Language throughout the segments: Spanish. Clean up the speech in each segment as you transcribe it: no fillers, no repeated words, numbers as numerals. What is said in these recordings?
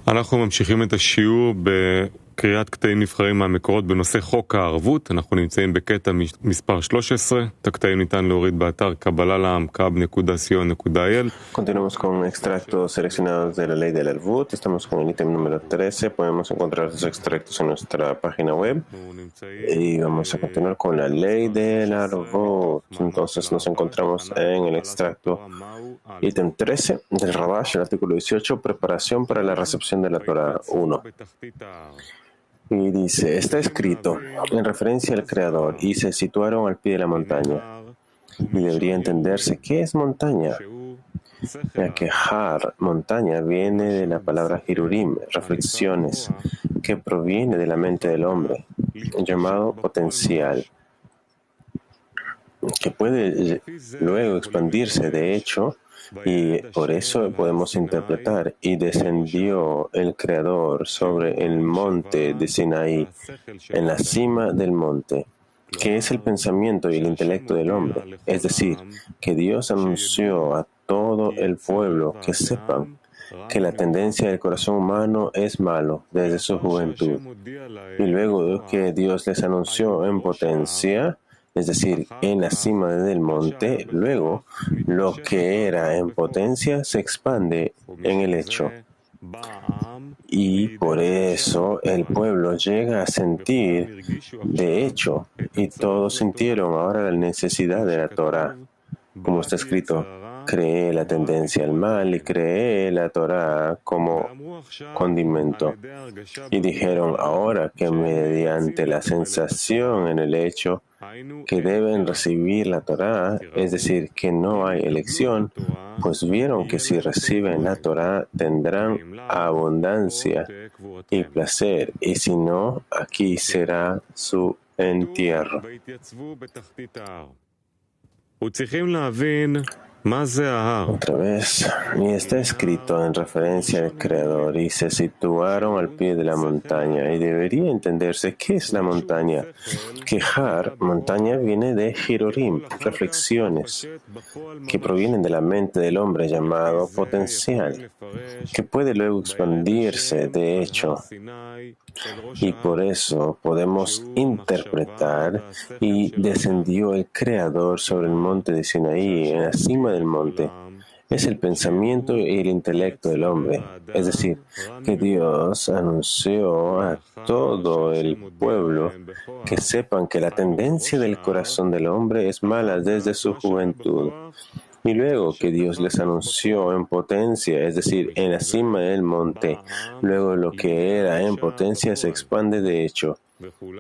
אנחנו ממשיכים את השיעור בקריאת קטעים נבחרים מהמקורות בנושא חוק הערבות. אנחנו נמצאים בקטע מספר 13. את הקטעים ניתן להוריד באתר kabbalah.co.il. Continuamos con extractos seleccionados de la ley del Arvut. Estamos con el ítem número 13. Podemos encontrar los extractos en nuestra página web. Y vamos a continuar con la ley del Arvut. Entonces nos encontramos en el extracto ítem 13 del Rabash, el artículo 18, preparación para la recepción de la Torah 1. Y dice, está escrito en referencia al Creador, y se situaron al pie de la montaña. Y debería entenderse qué es montaña, ya que Har, montaña, viene de la palabra Hirurim, reflexiones, que proviene de la mente del hombre, llamado potencial, que puede luego expandirse. De hecho, y por eso podemos interpretar, y descendió el Creador sobre el monte de Sinaí, en la cima del monte, que es el pensamiento y el intelecto del hombre. Es decir, que Dios anunció a todo el pueblo que sepan que la tendencia del corazón humano es malo desde su juventud. Y luego que Dios les anunció en potencia, es decir, en la cima del monte, luego lo que era en potencia se expande en el hecho. Y por eso el pueblo llega a sentir de hecho, y todos sintieron ahora la necesidad de la Torah. Como está escrito, creé la tendencia al mal y creé la Torah como condimento. Y dijeron ahora que mediante la sensación en el hecho que deben recibir la Torah, es decir, que no hay elección, pues vieron que si reciben la Torah tendrán abundancia y placer, y si no, aquí será su entierro. Otra vez, y está escrito en referencia al Creador, y se situaron al pie de la montaña, y debería entenderse qué es la montaña. Que Har, montaña, viene de Hirorim, reflexiones, que provienen de la mente del hombre llamado potencial, que puede luego expandirse de hecho. Y por eso podemos interpretar, y descendió el Creador sobre el monte de Sinaí, en la cima del monte. Es el pensamiento y el intelecto del hombre. Es decir, que Dios anunció a todo el pueblo que sepan que la tendencia del corazón del hombre es mala desde su juventud. Y luego que Dios les anunció en potencia, es decir, en la cima del monte, luego lo que era en potencia se expande de hecho.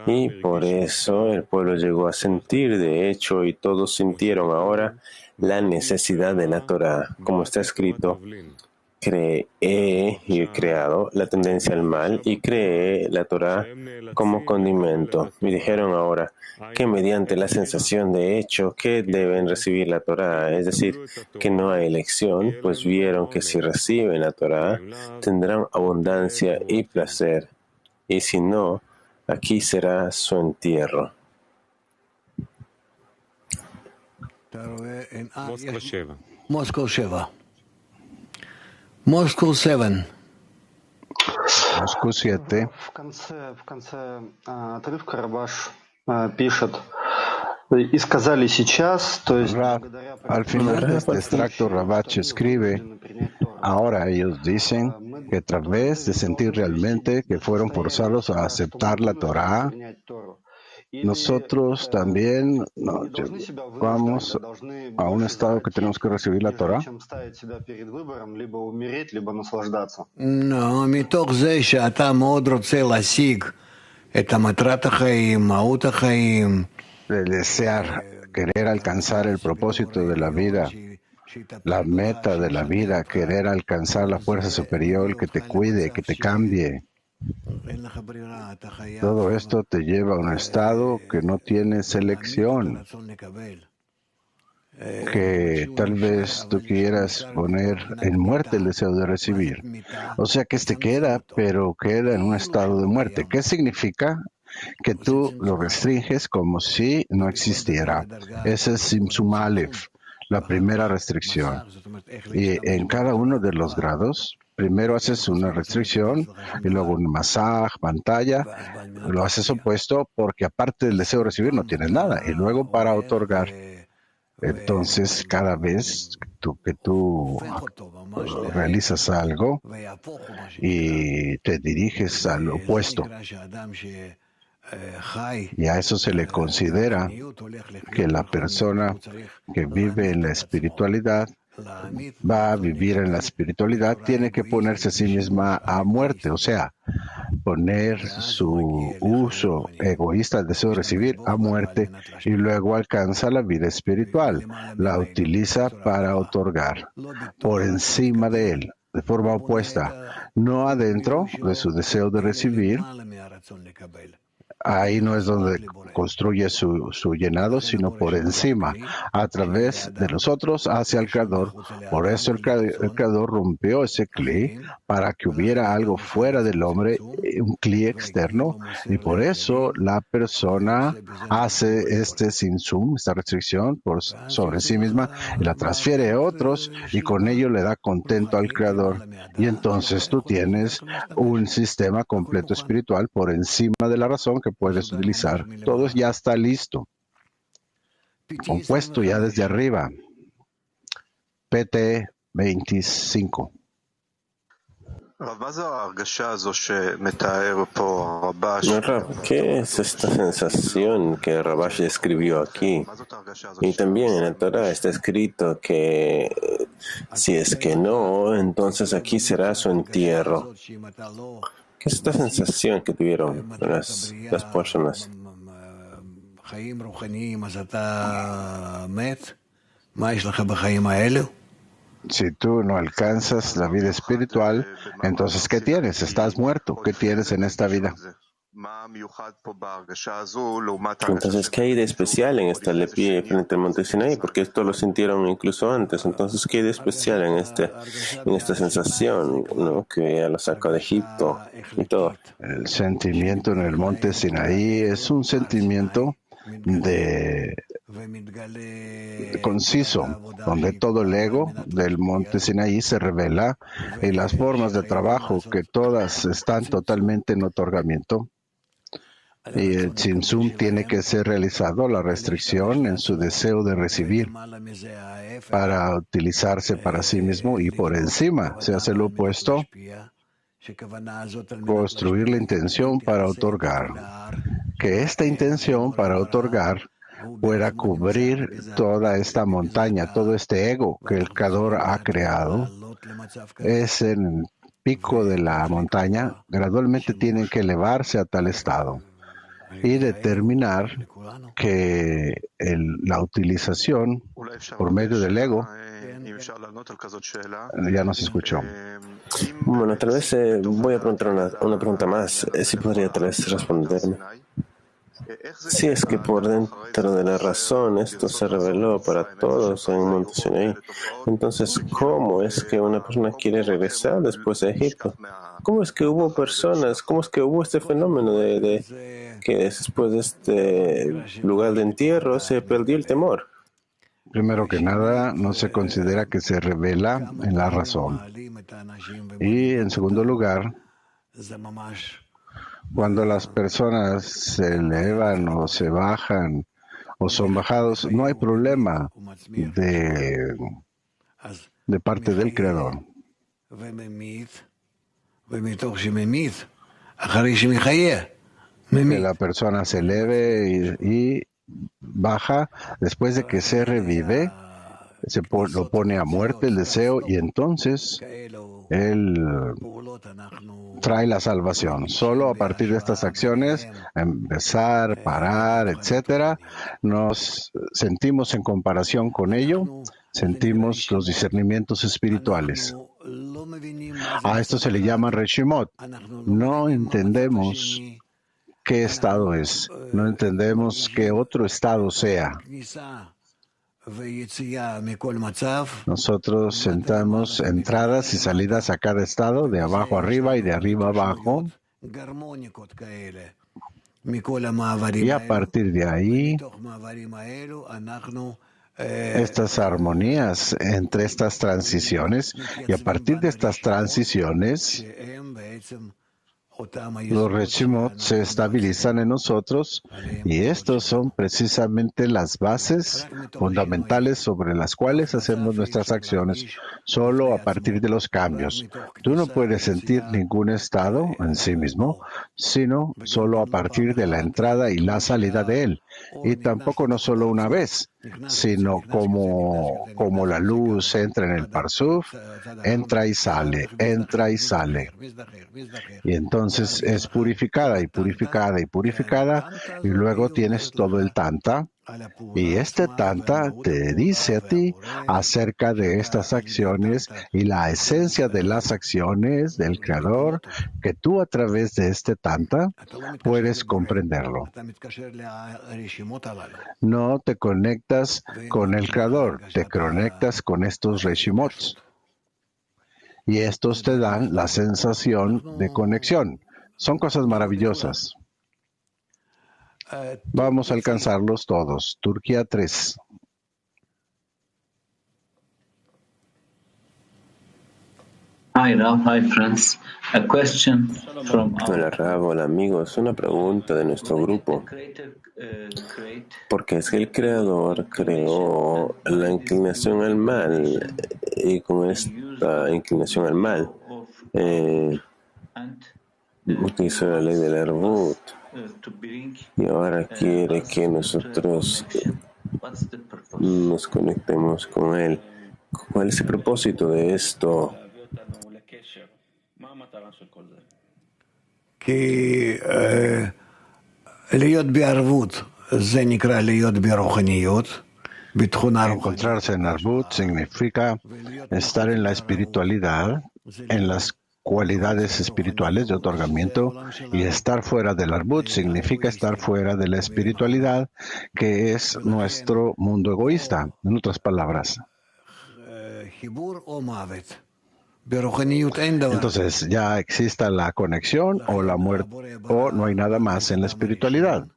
Y por eso el pueblo llegó a sentir de hecho, y todos sintieron ahora la necesidad de la Torah. Como está escrito, creé y he creado la tendencia al mal y creé la Torah como condimento. Y dijeron ahora que mediante la sensación de hecho que deben recibir la Torah, es decir, que no hay elección, pues vieron que si reciben la Torah tendrán abundancia y placer, y si no, aquí será su entierro. Moscow 7. Moscow 7. Moscú 7. В конце отрывка Рабаш пишет, и сказали сейчас, то есть Al final de este extracto, Rabash escribe, ahora ellos dicen que a través de sentir realmente que fueron forzados a aceptar la Torah, nosotros también vamos a un estado que tenemos que recibir la Torah. No, מתוך זה שאתה מאוד רוצה להשיג את מטרת החיים, מהות החיים. De desear, querer alcanzar el propósito de la vida, la meta de la vida, querer alcanzar la fuerza superior que te cuide, que te cambie. Todo esto te lleva a un estado que no tiene selección, que tal vez tú quieras poner en muerte el deseo de recibir. O sea que queda, pero queda en un estado de muerte. ¿Qué significa? Que tú lo restringes como si no existiera. Ese es Simsum Aleph, la primera restricción. Y en cada uno de los grados, Primero haces una restricción y luego un masaje, pantalla, lo haces opuesto porque aparte del deseo de recibir no tienes nada y luego para otorgar. Entonces cada vez que tú realizas algo y te diriges al opuesto y a eso se le considera que la persona que vive en la espiritualidad va a vivir en la espiritualidad, tiene que ponerse a sí misma a muerte, o sea, poner su uso egoísta del deseo de recibir a muerte y luego alcanza la vida espiritual, la utiliza para otorgar por encima de él, de forma opuesta, no adentro de su deseo de recibir. Ahí no es donde construye su llenado, sino por encima, a través de los otros hacia el Creador. Por eso el Creador rompió ese cli para que hubiera algo fuera del hombre, un cli externo, y por eso la persona hace este sinsum, esta restricción sobre sí misma, y la transfiere a otros, y con ello le da contento al Creador. Y entonces tú tienes un sistema completo espiritual por encima de la razón que puedes utilizar. Todo ya está listo, compuesto ya desde arriba. PT 25. Rab, ¿qué es esta sensación que Rabash escribió aquí? Y también en la Torah está escrito que si es que no, entonces aquí será su entierro. ¿Qué es esta sensación que tuvieron las personas? Si tú no alcanzas la vida espiritual, entonces ¿qué tienes? Estás muerto. ¿Qué tienes en esta vida? Entonces, ¿qué hay de especial en esta lepie frente al monte Sinaí? Porque esto lo sintieron incluso antes. Entonces, ¿qué hay de especial en esta sensación, ¿no? Que ya lo sacó de Egipto y todo? El sentimiento en el monte Sinaí es un sentimiento conciso, donde todo el ego del monte Sinaí se revela y las formas de trabajo que todas están totalmente en otorgamiento. Y el tzimtzum tiene que ser realizado, la restricción en su deseo de recibir para utilizarse para sí mismo, y por encima se hace lo opuesto, construir la intención para otorgar. Que esta intención para otorgar pueda cubrir toda esta montaña, todo este ego que el Creador ha creado. Es en el pico de la montaña, gradualmente tienen que elevarse a tal estado y determinar que la utilización por medio del ego ya no se escuchó. Bueno, tal vez voy a preguntar una pregunta más, si podría tal vez responderme. Si es que por dentro de la razón esto se reveló para todos en Monte Sinaí, entonces, ¿cómo es que una persona quiere regresar después de Egipto? ¿Cómo es que hubo personas, cómo es que hubo este fenómeno de que después de este lugar de entierro se perdió el temor? Primero que nada, no se considera que se revela en la razón. Y en segundo lugar, cuando las personas se elevan o se bajan o son bajados, no hay problema de parte del Creador. Que la persona se eleve y baja después de que se revive, lo pone a muerte el deseo, y entonces él trae la salvación. Solo a partir de estas acciones, empezar, parar, etcétera, nos sentimos en comparación con ello, sentimos los discernimientos espirituales. A esto se le llama Reshimot. No entendemos qué estado es, no entendemos qué otro estado sea. Nosotros sentamos entradas y salidas a cada estado, de abajo arriba y de arriba abajo. Y a partir de ahí, estas armonías entre estas transiciones, y a partir de estas transiciones los Reshimot se estabilizan en nosotros, y estos son precisamente las bases fundamentales sobre las cuales hacemos nuestras acciones, solo a partir de los cambios. Tú no puedes sentir ningún estado en sí mismo, sino solo a partir de la entrada y la salida de él, y tampoco no solo una vez, sino como la luz entra en el Parsuf, entra y sale, entra y sale. Y entonces es purificada y purificada y purificada, y luego tienes todo el Tanta. Y este Tanta te dice a ti acerca de estas acciones y la esencia de las acciones del Creador, que tú a través de este Tanta puedes comprenderlo. No te conectas con el Creador, te conectas con estos Reshimot. Y estos te dan la sensación de conexión. Son cosas maravillosas. Vamos a alcanzarlos todos. Turquía 3. Hi Rav, hi friends. A question from Hola Rav, hola amigos. Una pregunta de nuestro grupo. Porque es que el Creador creó la inclinación al mal, y con esta inclinación al mal utilizó la ley del Arbut, y ahora quiere que nosotros nos conectemos con Él. ¿Cuál es el propósito de esto? כי להיות בערבות זה נקרא להיות ברוחניות, בתכונה רוחנית. Encontrarse en Arbut significa estar en la espiritualidad, en las cualidades espirituales de otorgamiento, y estar fuera del Arbut significa estar fuera de la espiritualidad, que es nuestro mundo egoísta. En otras palabras, חיבור או מוות. ברוחניות אין דבר. entonces ya exista la conexión o la muerte, o no hay nada más en la espiritualidad.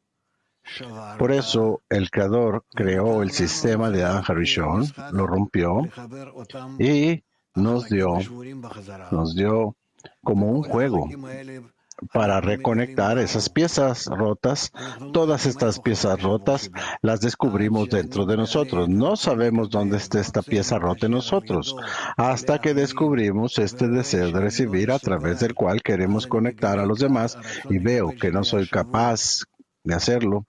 Por eso el Creador creó el sistema de Adán Harishon, lo rompió y nos dio como un juego para reconectar esas piezas rotas. Todas estas piezas rotas las descubrimos dentro de nosotros. No sabemos dónde está esta pieza rota en nosotros, hasta que descubrimos este deseo de recibir, a través del cual queremos conectar a los demás, y veo que no soy capaz de hacerlo.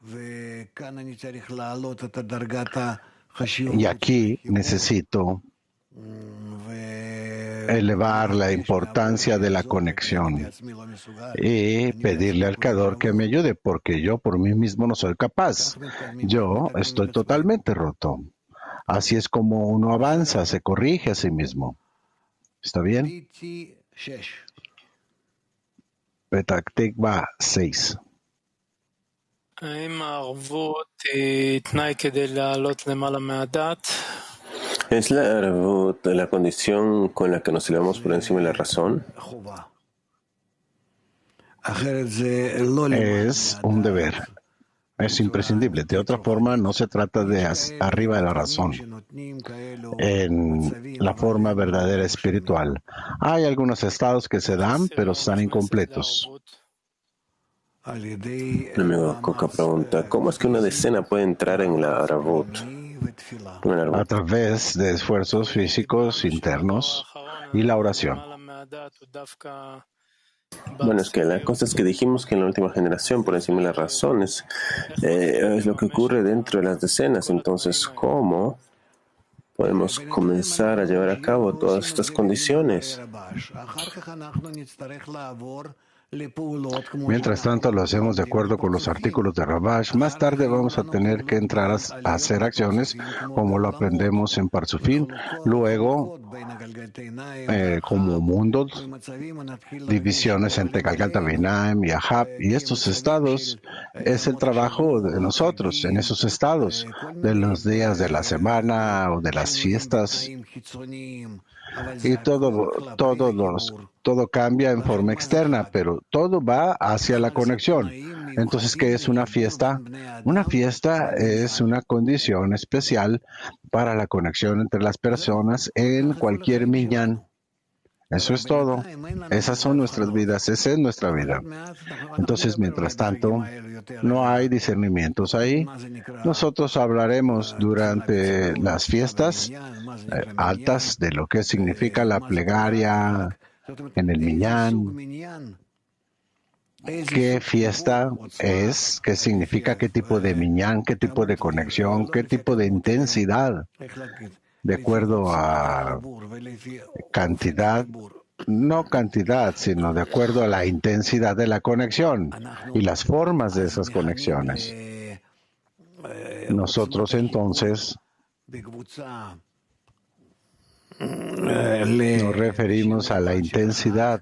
Y aquí necesito elevar la importancia de la conexión y pedirle al Creador que me ayude, porque yo por mí mismo no soy capaz. Yo estoy totalmente roto. Así es como uno avanza, se corrige a sí mismo. ¿Está bien? Petah Tikva 6. ¿Es la Arbut la condición con la que nos elevamos por encima de la razón? Es un deber. Es imprescindible. De otra forma, no se trata de arriba de la razón. En la forma verdadera espiritual, hay algunos estados que se dan, pero están incompletos. Un amigo Coca pregunta, ¿cómo es que una decena puede entrar en la Arbut? A través de esfuerzos físicos internos y la oración. Bueno, es que la cosa es que dijimos que en la última generación, por encima de las razones, es lo que ocurre dentro de las decenas. Entonces, ¿cómo podemos comenzar a llevar a cabo todas estas condiciones? Mientras tanto, lo hacemos de acuerdo con los artículos de Rabash. Más tarde vamos a tener que entrar a hacer acciones como lo aprendemos en Parsufim. Luego, como mundos, divisiones entre Galgalta Beinaim y Ahab. Y estos estados es el trabajo de nosotros, en esos estados, de los días de la semana o de las fiestas. y todo cambia en forma externa, pero todo va hacia la conexión. Entonces, ¿qué es una fiesta? Una fiesta es una condición especial para la conexión entre las personas en cualquier minyan. Eso es todo. Esas son nuestras vidas, esa es nuestra vida. Entonces, mientras tanto, no hay discernimientos ahí. Nosotros hablaremos durante las fiestas altas de lo que significa la plegaria en el minyan. ¿Qué fiesta es? ¿Qué significa? ¿Qué tipo de minyan? ¿Qué tipo de conexión? ¿Qué tipo de intensidad? De acuerdo a cantidad, no cantidad, sino de acuerdo a la intensidad de la conexión y las formas de esas conexiones. Nosotros entonces nos referimos a la intensidad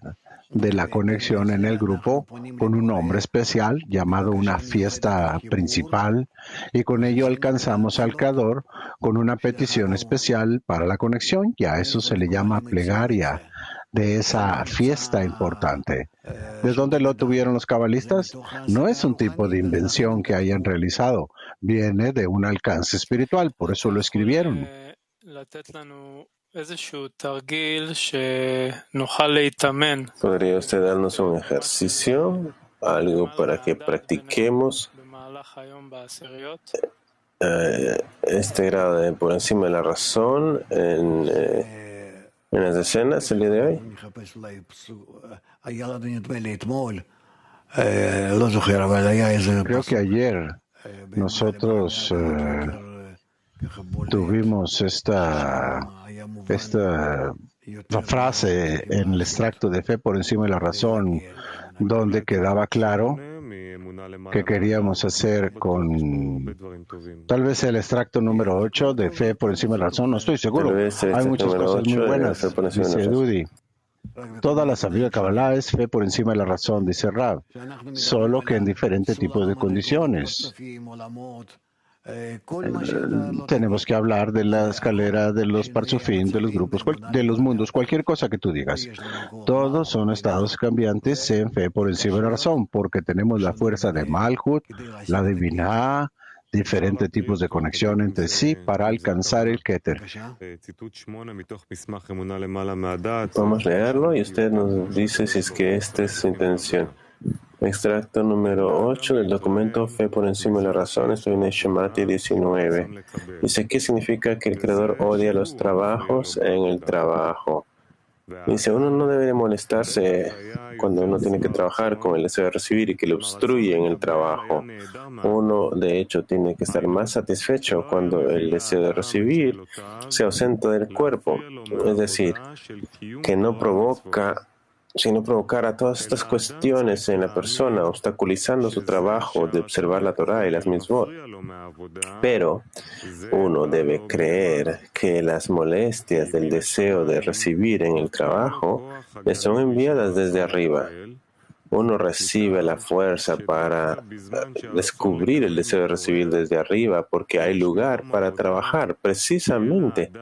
de la conexión en el grupo con un nombre especial llamado una fiesta principal, y con ello alcanzamos al Creador con una petición especial para la conexión, y a eso se le llama plegaria de esa fiesta importante. ¿De dónde lo tuvieron los cabalistas? No es un tipo de invención que hayan realizado, viene de un alcance espiritual, por eso lo escribieron. ¿Podría usted darnos un ejercicio, algo para que practiquemos este grado de por encima de la razón en las decenas el día de hoy? Creo que ayer nosotros tuvimos esta frase en el extracto de Fe por encima de la razón, donde quedaba claro que queríamos hacer con tal vez el extracto número 8 de Fe por encima de la razón, no estoy seguro. Hay muchas cosas muy buenas, dice Dudi. Toda la sabiduría de Kabbalah es fe por encima de la razón, dice Rab, solo que en diferentes tipos de condiciones. Tenemos que hablar de la escalera, de los parzufim, de los grupos, de los mundos, cualquier cosa que tú digas. Todos son estados cambiantes en fe por encima de la razón, porque tenemos la fuerza de Malhut, la Divinah, diferentes tipos de conexión entre sí para alcanzar el Keter. Vamos a leerlo y usted nos dice si es que esta es su intención. Extracto número 8 del documento Fe por encima de la razón, estoy en Shemati 19. Dice, ¿qué significa que el Creador odia los trabajos en el trabajo? Dice, uno no debe molestarse cuando uno tiene que trabajar con el deseo de recibir y que le obstruye en el trabajo. Uno, de hecho, tiene que estar más satisfecho cuando el deseo de recibir se ausenta del cuerpo. Es decir, que no provoca sino provocar todas estas cuestiones en la persona, obstaculizando su trabajo de observar la Torah y las mitzvot. Pero uno debe creer que las molestias del deseo de recibir en el trabajo le son enviadas desde arriba. Uno recibe la fuerza para descubrir el deseo de recibir desde arriba porque hay lugar para trabajar precisamente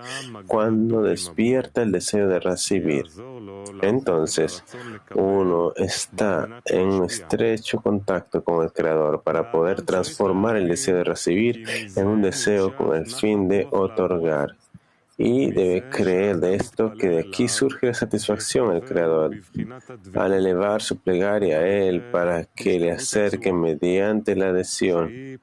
cuando despierta el deseo de recibir. Entonces, uno está en un estrecho contacto con el Creador para poder transformar el deseo de recibir en un deseo con el fin de otorgar. Y debe creer de esto que de aquí surge la satisfacción al Creador al elevar su plegaria a Él para que le acerque mediante la adhesión,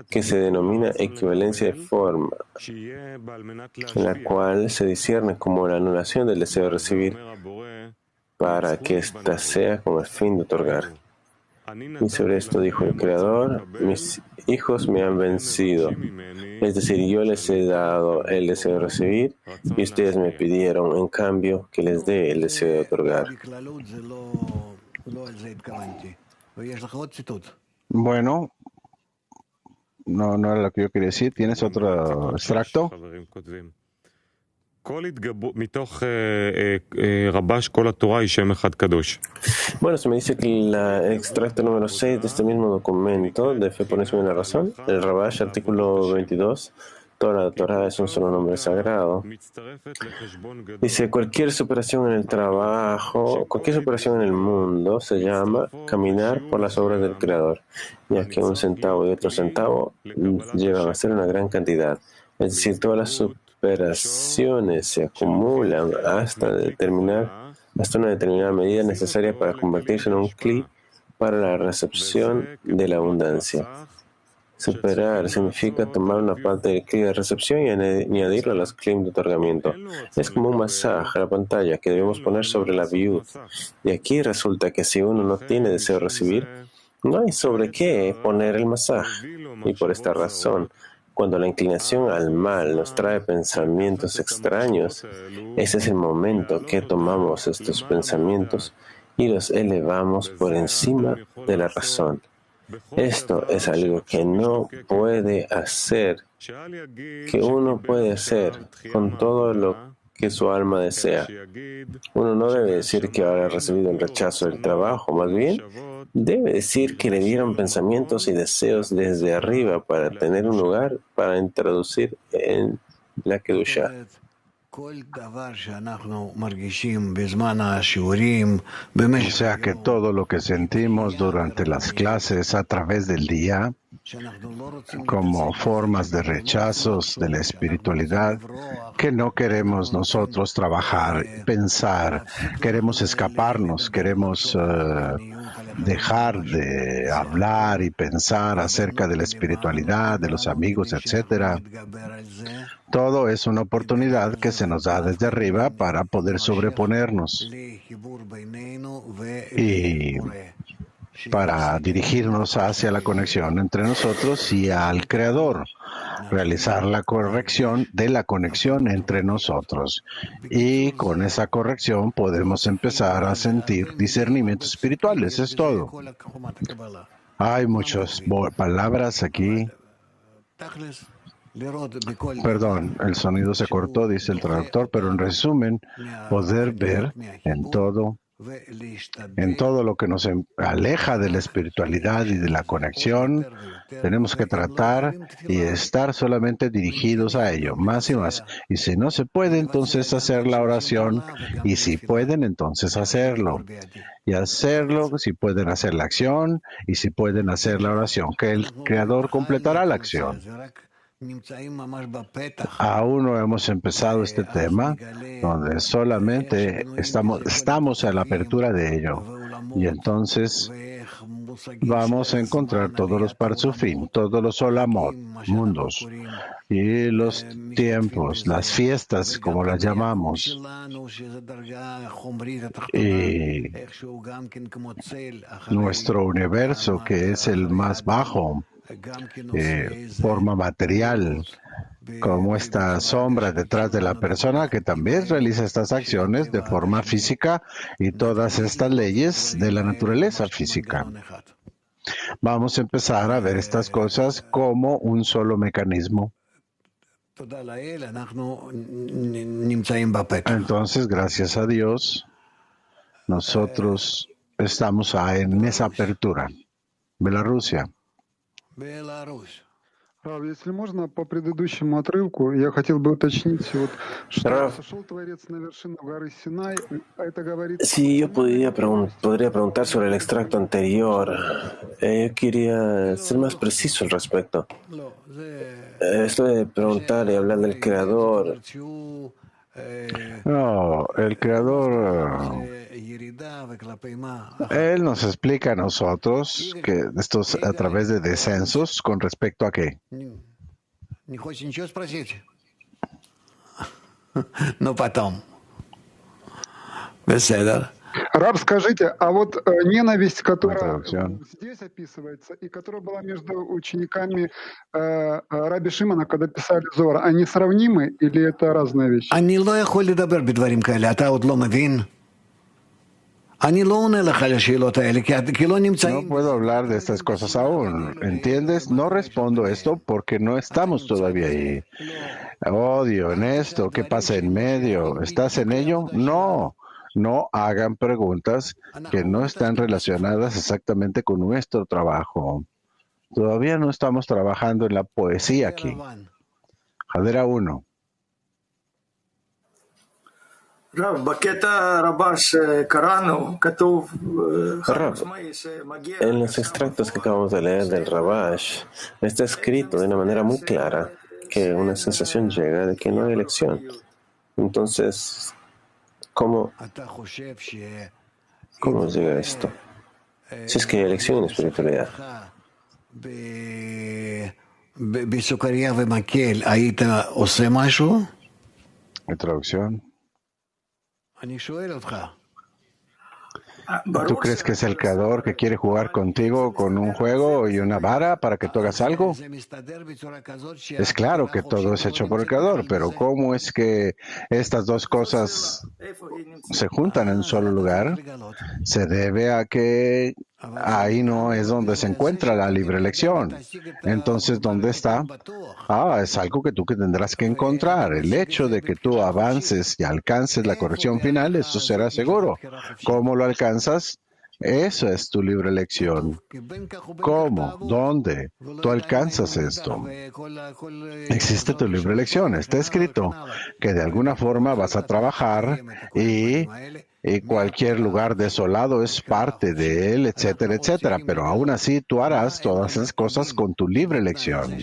que se denomina equivalencia de forma, en la cual se discierne como la anulación del deseo de recibir para que ésta sea con el fin de otorgar. Y sobre esto dijo el Creador, mis hijos me han vencido. Es decir, yo les he dado el deseo de recibir y ustedes me pidieron, en cambio, que les dé el deseo de otorgar. Bueno, no era lo que yo quería decir. ¿Tienes otro extracto? Bueno, se me dice que el extracto número 6 de este mismo documento de Fe por encima de la razón, el Rabash, artículo 22, Torah es un solo nombre sagrado. Dice, cualquier superación en el trabajo, cualquier superación en el mundo se llama caminar por las obras del Creador, ya que un centavo y otro centavo llegan a ser una gran cantidad. Es decir, todas las superaciones se acumulan hasta una determinada medida necesaria para convertirse en un clip para la recepción de la abundancia. Superar significa tomar una parte del clip de recepción y añadirlo a los clips de otorgamiento. Es como un masaje a la pantalla que debemos poner sobre la viud. Y aquí resulta que si uno no tiene deseo de recibir, no hay sobre qué poner el masaje. Y por esta razón, cuando la inclinación al mal nos trae pensamientos extraños, ese es el momento que tomamos estos pensamientos y los elevamos por encima de la razón. Esto es algo que no puede hacer, que uno puede hacer con todo lo que su alma desea. Uno no debe decir que ahora ha recibido el rechazo del trabajo, más bien debe decir que le dieron pensamientos y deseos desde arriba para tener un lugar para introducir en la Kedushá. O sea que todo lo que sentimos durante las clases a través del día, como formas de rechazos de la espiritualidad, que no queremos nosotros trabajar, pensar, queremos escaparnos, queremos dejar de hablar y pensar acerca de la espiritualidad, de los amigos, etcétera. Todo es una oportunidad que se nos da desde arriba para poder sobreponernos y para dirigirnos hacia la conexión entre nosotros y al Creador, realizar la corrección de la conexión entre nosotros. Y con esa corrección podemos empezar a sentir discernimientos espirituales, es todo. Hay muchas palabras aquí. Perdón, el sonido se cortó, dice el traductor, pero en resumen, poder ver en todo lo que nos aleja de la espiritualidad y de la conexión, tenemos que tratar y estar solamente dirigidos a ello, más y más. Y si no se puede, entonces hacer la oración, y si pueden, entonces hacerlo. Y hacerlo, si pueden hacer la acción, y si pueden hacer la oración, que el Creador completará la acción. Aún no hemos empezado este tema, donde solamente estamos a la apertura de ello. Y entonces vamos a encontrar todos los parsufim, todos los olamot, mundos, y los tiempos, las fiestas, como las llamamos, y nuestro universo, que es el más bajo, forma material, como esta sombra detrás de la persona que también realiza estas acciones de forma física y todas estas leyes de la naturaleza física. Vamos a empezar a ver estas cosas como un solo mecanismo. Entonces, gracias a Dios, nosotros estamos en esa apertura. Bielorrusia. Рав, если можно, по предыдущему отрывку, я хотел бы уточнить, что сошел Творец на вершину горы Синай, это говорит... Si yo podría preguntar sobre el extracto anterior, yo quería ser más preciso al respecto. Esto de preguntar y hablar del Creador. No, el Creador, Él nos explica a nosotros que esto es a través de descensos con respecto a qué. No, потом. Беседа. Раб, скажите, а вот ненависть, которая здесь описывается, и которая была между учениками Раби Шимона, когда писали Зор, они сравнимы или это разные вещи? אני לא יכול לדבר בדברים כאלה, אתה עוד לא מבין? אני לא עונה לך על השאלות האלה, כי לא נמצאים... No puedo hablar de estas cosas aún, ¿entiendes? No respondo esto porque no estamos todavía ahí. Odio en esto, ¿qué pasa en medio? ¿Estás en ello? No. No hagan preguntas que no están relacionadas exactamente con nuestro trabajo. Todavía no estamos trabajando en la poesía aquí. Hadera 1. Rav, en los extractos que acabamos de leer del Rabash, está escrito de una manera muy clara que una sensación llega de que no hay elección. Entonces, ¿cómo llega esto? Si es que hay elección en espiritualidad. Traducción. ¿Tú crees que es el creador que quiere jugar contigo con un juego y una vara para que tú hagas algo? Es claro que todo es hecho por el creador, pero ¿cómo es que estas dos cosas se juntan en un solo lugar? Se debe a que ahí no es donde se encuentra la libre elección. Entonces, ¿dónde está? Es algo que tú tendrás que encontrar. El hecho de que tú avances y alcances la corrección final, eso será seguro. ¿Cómo lo alcanzas? Eso es tu libre elección. ¿Cómo? ¿Dónde? Tú alcanzas esto. Existe tu libre elección. Está escrito que de alguna forma vas a trabajar y cualquier lugar desolado es parte de él, etcétera, etcétera. Pero aún así tú harás todas esas cosas con tu libre elección.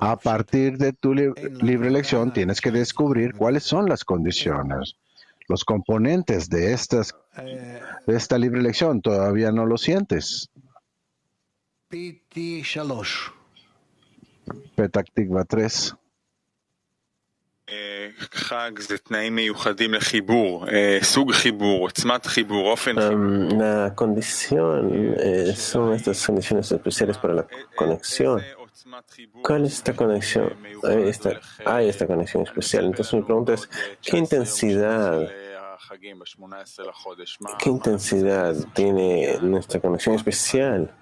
A partir de tu libre elección tienes que descubrir cuáles son las condiciones. Los componentes de esta libre elección todavía no lo sientes. Petah Tikva 3. La condición son estas condiciones especiales para la conexión. ¿Cuál es esta conexión? Hay esta conexión especial. Entonces mi pregunta es, ¿qué intensidad tiene nuestra conexión especial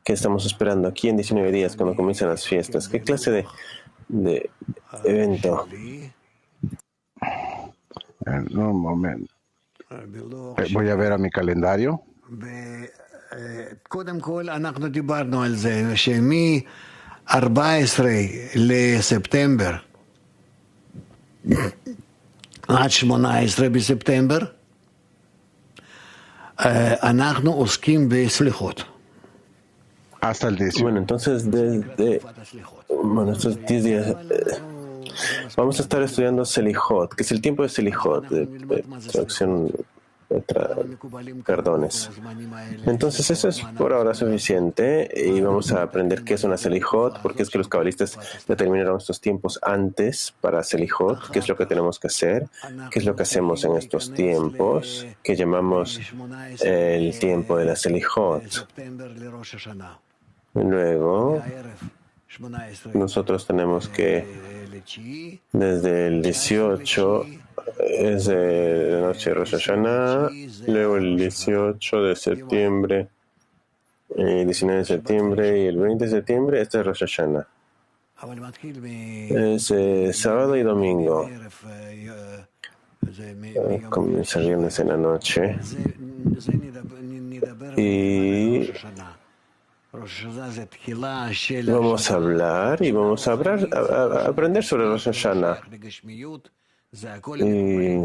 que estamos esperando aquí en 19 días cuando comienzan las fiestas? ¿Qué clase de evento? En un momento. Voy a ver a mi calendario. אנחנו דיברנו על זה שמ-14 לספטמבר עד 18 בספטמבר אנחנו עוסקים בסליחות. Hasta el 10. Bueno, entonces estos 10 días vamos a estar estudiando Selijot, que es el tiempo de Selijot, de traducción perdones. Entonces eso es por ahora suficiente y vamos a aprender qué es una Selijot, porque es que los cabalistas determinaron estos tiempos antes para Selijot, qué es lo que tenemos que hacer, qué es lo que hacemos en estos tiempos, que llamamos el tiempo de la Selijot. Luego, nosotros tenemos que, desde el 18, es de la noche de Rosh Hashanah, luego el 18 de septiembre, el 19 de septiembre y el 20 de septiembre, este es Rosh Hashanah. Es sábado y domingo. Comienza viernes en la noche. Y vamos a hablar y vamos a aprender sobre Rosh Hashanah. Y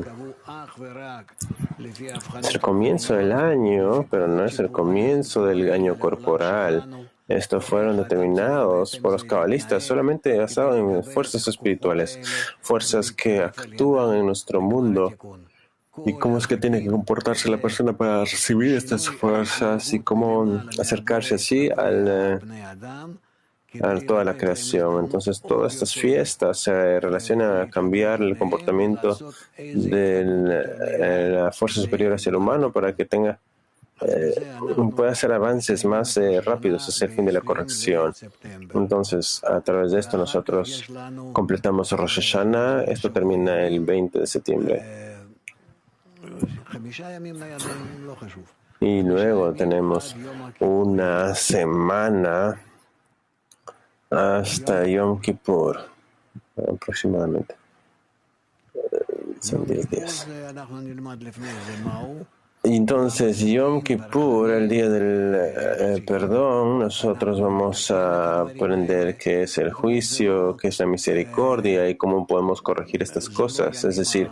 es el comienzo del año, pero no es el comienzo del año corporal. Estos fueron determinados por los cabalistas solamente basados en fuerzas espirituales, fuerzas que actúan en nuestro mundo. ¿Y cómo es que tiene que comportarse la persona para recibir estas fuerzas y cómo acercarse así a toda la creación? Entonces, todas estas fiestas se relacionan a cambiar el comportamiento de la fuerza superior hacia el humano para que pueda hacer avances más rápidos hacia el fin de la corrección. Entonces, a través de esto nosotros completamos Rosh Hashanah. Esto termina el 20 de septiembre. Y luego tenemos una semana hasta Yom Kippur, aproximadamente. Son 10 días. Entonces, Yom Kippur, el día del perdón, nosotros vamos a aprender qué es el juicio, qué es la misericordia y cómo podemos corregir estas cosas. Es decir,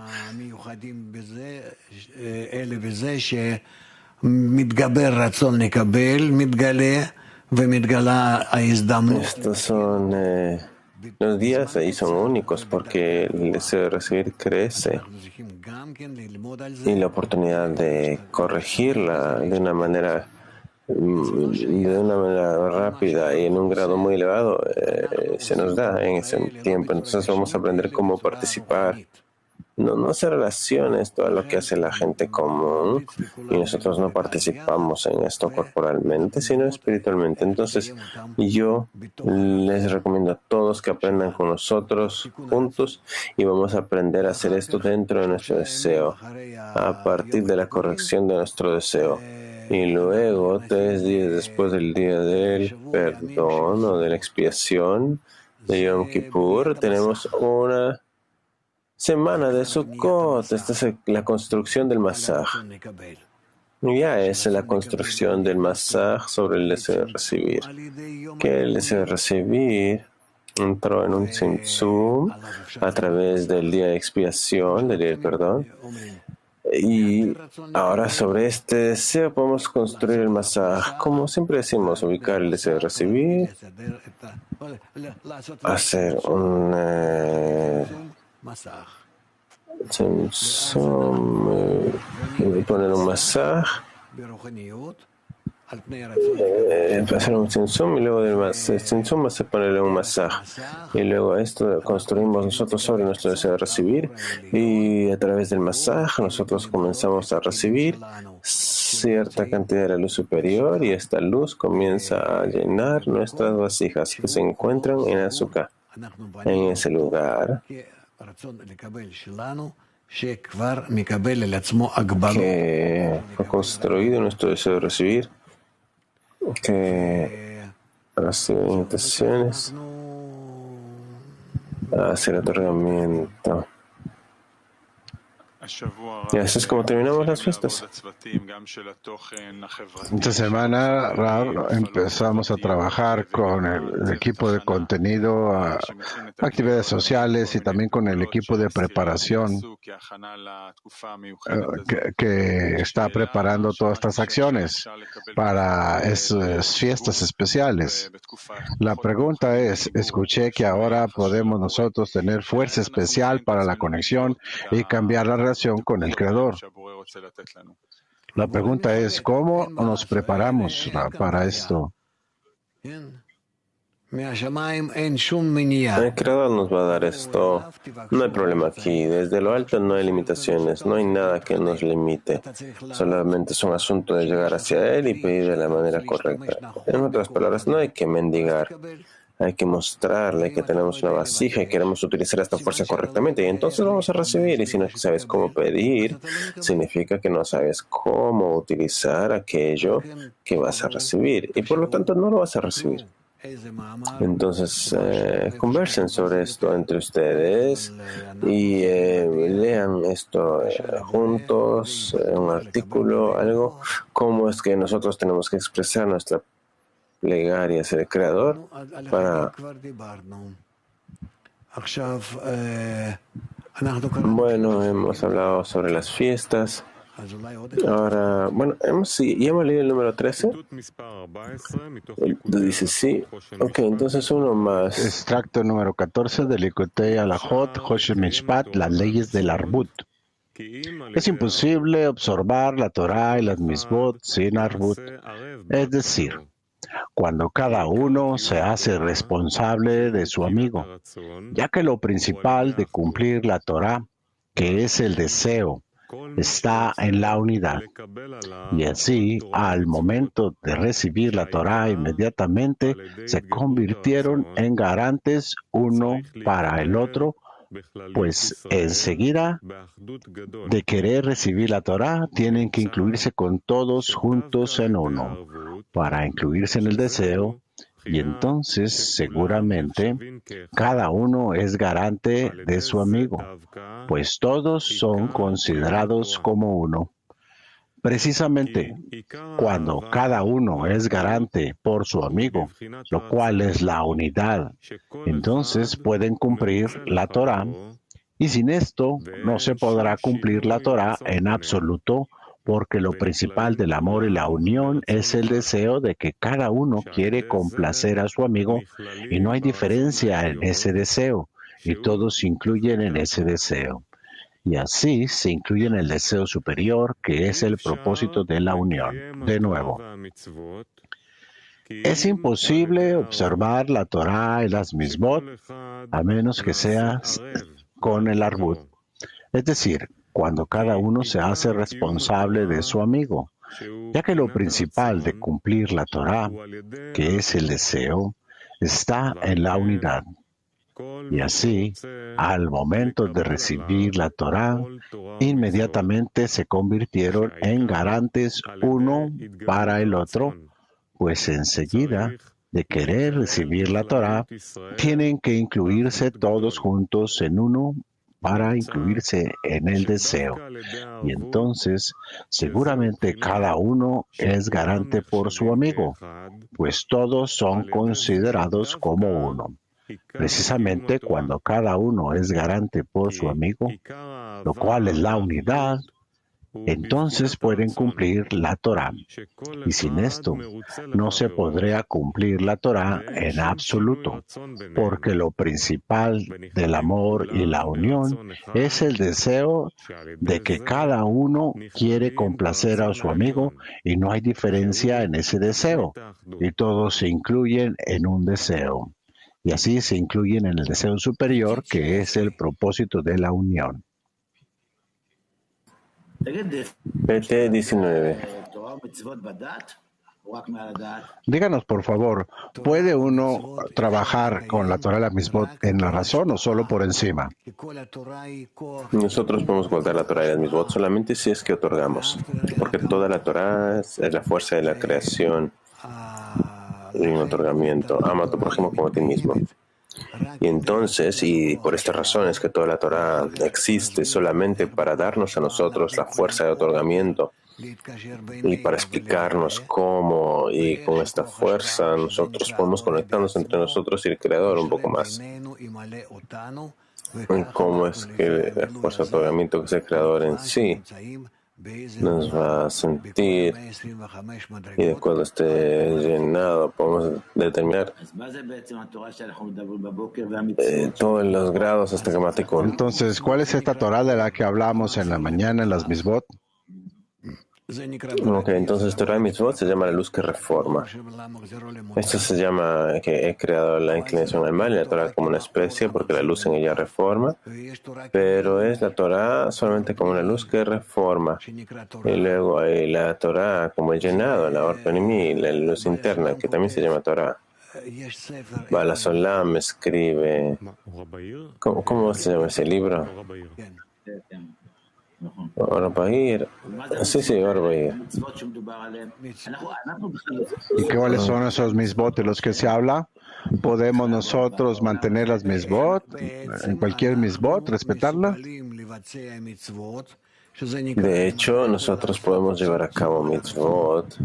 estos son los días ahí son únicos porque el deseo de recibir crece y la oportunidad de corregirla de una manera rápida y en un grado muy elevado se nos da en ese tiempo. Entonces vamos a aprender cómo participar. No se relaciona esto a lo que hace la gente común y nosotros no participamos en esto corporalmente, sino espiritualmente. Entonces, yo les recomiendo a todos que aprendan con nosotros juntos y vamos a aprender a hacer esto dentro de nuestro deseo, a partir de la corrección de nuestro deseo. Y luego, 3 días después del día del perdón o de la expiación de Yom Kippur, tenemos una semana de Sukkot. Esta es la construcción del Masaj. Ya es la construcción del Masaj sobre el deseo de recibir. Que el deseo de recibir entró en un tzimtzum a través del día de expiación, del día del perdón. Y ahora sobre este deseo podemos construir el Masaj. Como siempre decimos, ubicar el deseo de recibir, hacer un poner un masaj, hacer un tzimtzum y luego del tzimtzum se ponerle un masaj. Y luego esto construimos nosotros sobre nuestro deseo de recibir y a través del masaj nosotros comenzamos a recibir cierta cantidad de la luz superior y esta luz comienza a llenar nuestras vasijas que se encuentran en azúcar. En ese lugar que fue construido nuestro deseo de recibir, que recibe invitaciones hacia el otorgamiento. Y así es como terminamos las fiestas. Esta semana, Rav, empezamos a trabajar con el equipo de contenido, actividades sociales y también con el equipo de preparación que está preparando todas estas acciones para esas fiestas especiales. La pregunta es, escuché que ahora podemos nosotros tener fuerza especial para la conexión y cambiar la relación con el Creador. La pregunta es, ¿cómo nos preparamos para esto? El Creador nos va a dar esto. No hay problema aquí. Desde lo alto no hay limitaciones. No hay nada que nos limite. Solamente es un asunto de llegar hacia Él y pedir de la manera correcta. En otras palabras, no hay que mendigar. Hay que mostrarle que tenemos una vasija y queremos utilizar esta fuerza correctamente. Y entonces vamos a recibir. Y si no sabes cómo pedir, significa que no sabes cómo utilizar aquello que vas a recibir. Y por lo tanto no lo vas a recibir. Entonces, conversen sobre esto entre ustedes y lean esto juntos, un artículo, algo, cómo es que nosotros tenemos que expresar nuestra plegaria hacia el Creador para... Bueno, hemos hablado sobre las fiestas. Ahora, bueno, ya hemos leído el número 13. Dice sí. Ok, entonces uno más. Extracto número 14 del Likutei Halachot, Hoshem Mishpat, las leyes del Arbut. Es imposible observar la Torah y las Misbot sin Arbut, es decir, cuando cada uno se hace responsable de su amigo, ya que lo principal de cumplir la Torah, que es el deseo, está en la unidad. Y así, al momento de recibir la Torah, inmediatamente se convirtieron en garantes uno para el otro, pues enseguida de querer recibir la Torah, tienen que incluirse con todos juntos en uno, para incluirse en el deseo, y entonces seguramente cada uno es garante de su amigo, pues todos son considerados como uno. Precisamente cuando cada uno es garante por su amigo, lo cual es la unidad, entonces pueden cumplir la Torá, y sin esto no se podrá cumplir la Torá en absoluto, porque lo principal del amor y la unión es el deseo de que cada uno quiere complacer a su amigo, y no hay diferencia en ese deseo, y todos se incluyen en ese deseo. Y así se incluye en el deseo superior, que es el propósito de la unión. De nuevo, es imposible observar la Torá y las Mitzvot a menos que sea con el Arbut, es decir, cuando cada uno se hace responsable de su amigo, ya que lo principal de cumplir la Torá, que es el deseo, está en la unidad. Y así, al momento de recibir la Torá, inmediatamente se convirtieron en garantes uno para el otro, pues enseguida de querer recibir la Torá, tienen que incluirse todos juntos en uno para incluirse en el deseo. Y entonces, seguramente cada uno es garante por su amigo, pues todos son considerados como uno. Precisamente cuando cada uno es garante por su amigo, lo cual es la unidad, entonces pueden cumplir la Torá. Y sin esto, no se podría cumplir la Torá en absoluto, porque lo principal del amor y la unión es el deseo de que cada uno quiere complacer a su amigo, y no hay diferencia en ese deseo, y todos se incluyen en un deseo. Y así se incluyen en el deseo superior, que es el propósito de la unión. PT 19. Díganos, por favor, ¿puede uno trabajar con la Torá y la Mitzvot en la razón o solo por encima? Nosotros podemos guardar la Torá y las Mitzvot solamente si es que otorgamos, porque toda la Torá es la fuerza de la creación y un otorgamiento. Ama a tu prójimo como a ti mismo. Y entonces, y por estas razones que toda la Torá existe solamente para darnos a nosotros la fuerza de otorgamiento y para explicarnos cómo, y con esta fuerza nosotros podemos conectarnos entre nosotros y el Creador un poco más. Y cómo es que la fuerza de otorgamiento, que es el Creador en sí, nos va a sentir, y de acuerdo esté llenado, podemos determinar todos los grados hasta que mate con. Entonces, ¿cuál es esta Torá de la que hablamos en la mañana en las Mitzvot? Ok, entonces Torah y Mitzvot se llama la luz que reforma. Esto se llama que he creado la inclinación al mal y la Torah como una especie porque la luz en ella reforma, pero es la Torah solamente como una luz que reforma. Y luego hay la Torah como el llenado, la Orpenimí, la luz interna, que también se llama Torah. Bala Solam escribe, ¿cómo se llama ese libro? Orbair. Sí, Orbair. ¿Y cuáles son esos Mitzvot de los que se habla? ¿Podemos nosotros mantener las Mitzvot, en cualquier Mitzvot, respetarla? De hecho, nosotros podemos llevar a cabo Mitzvot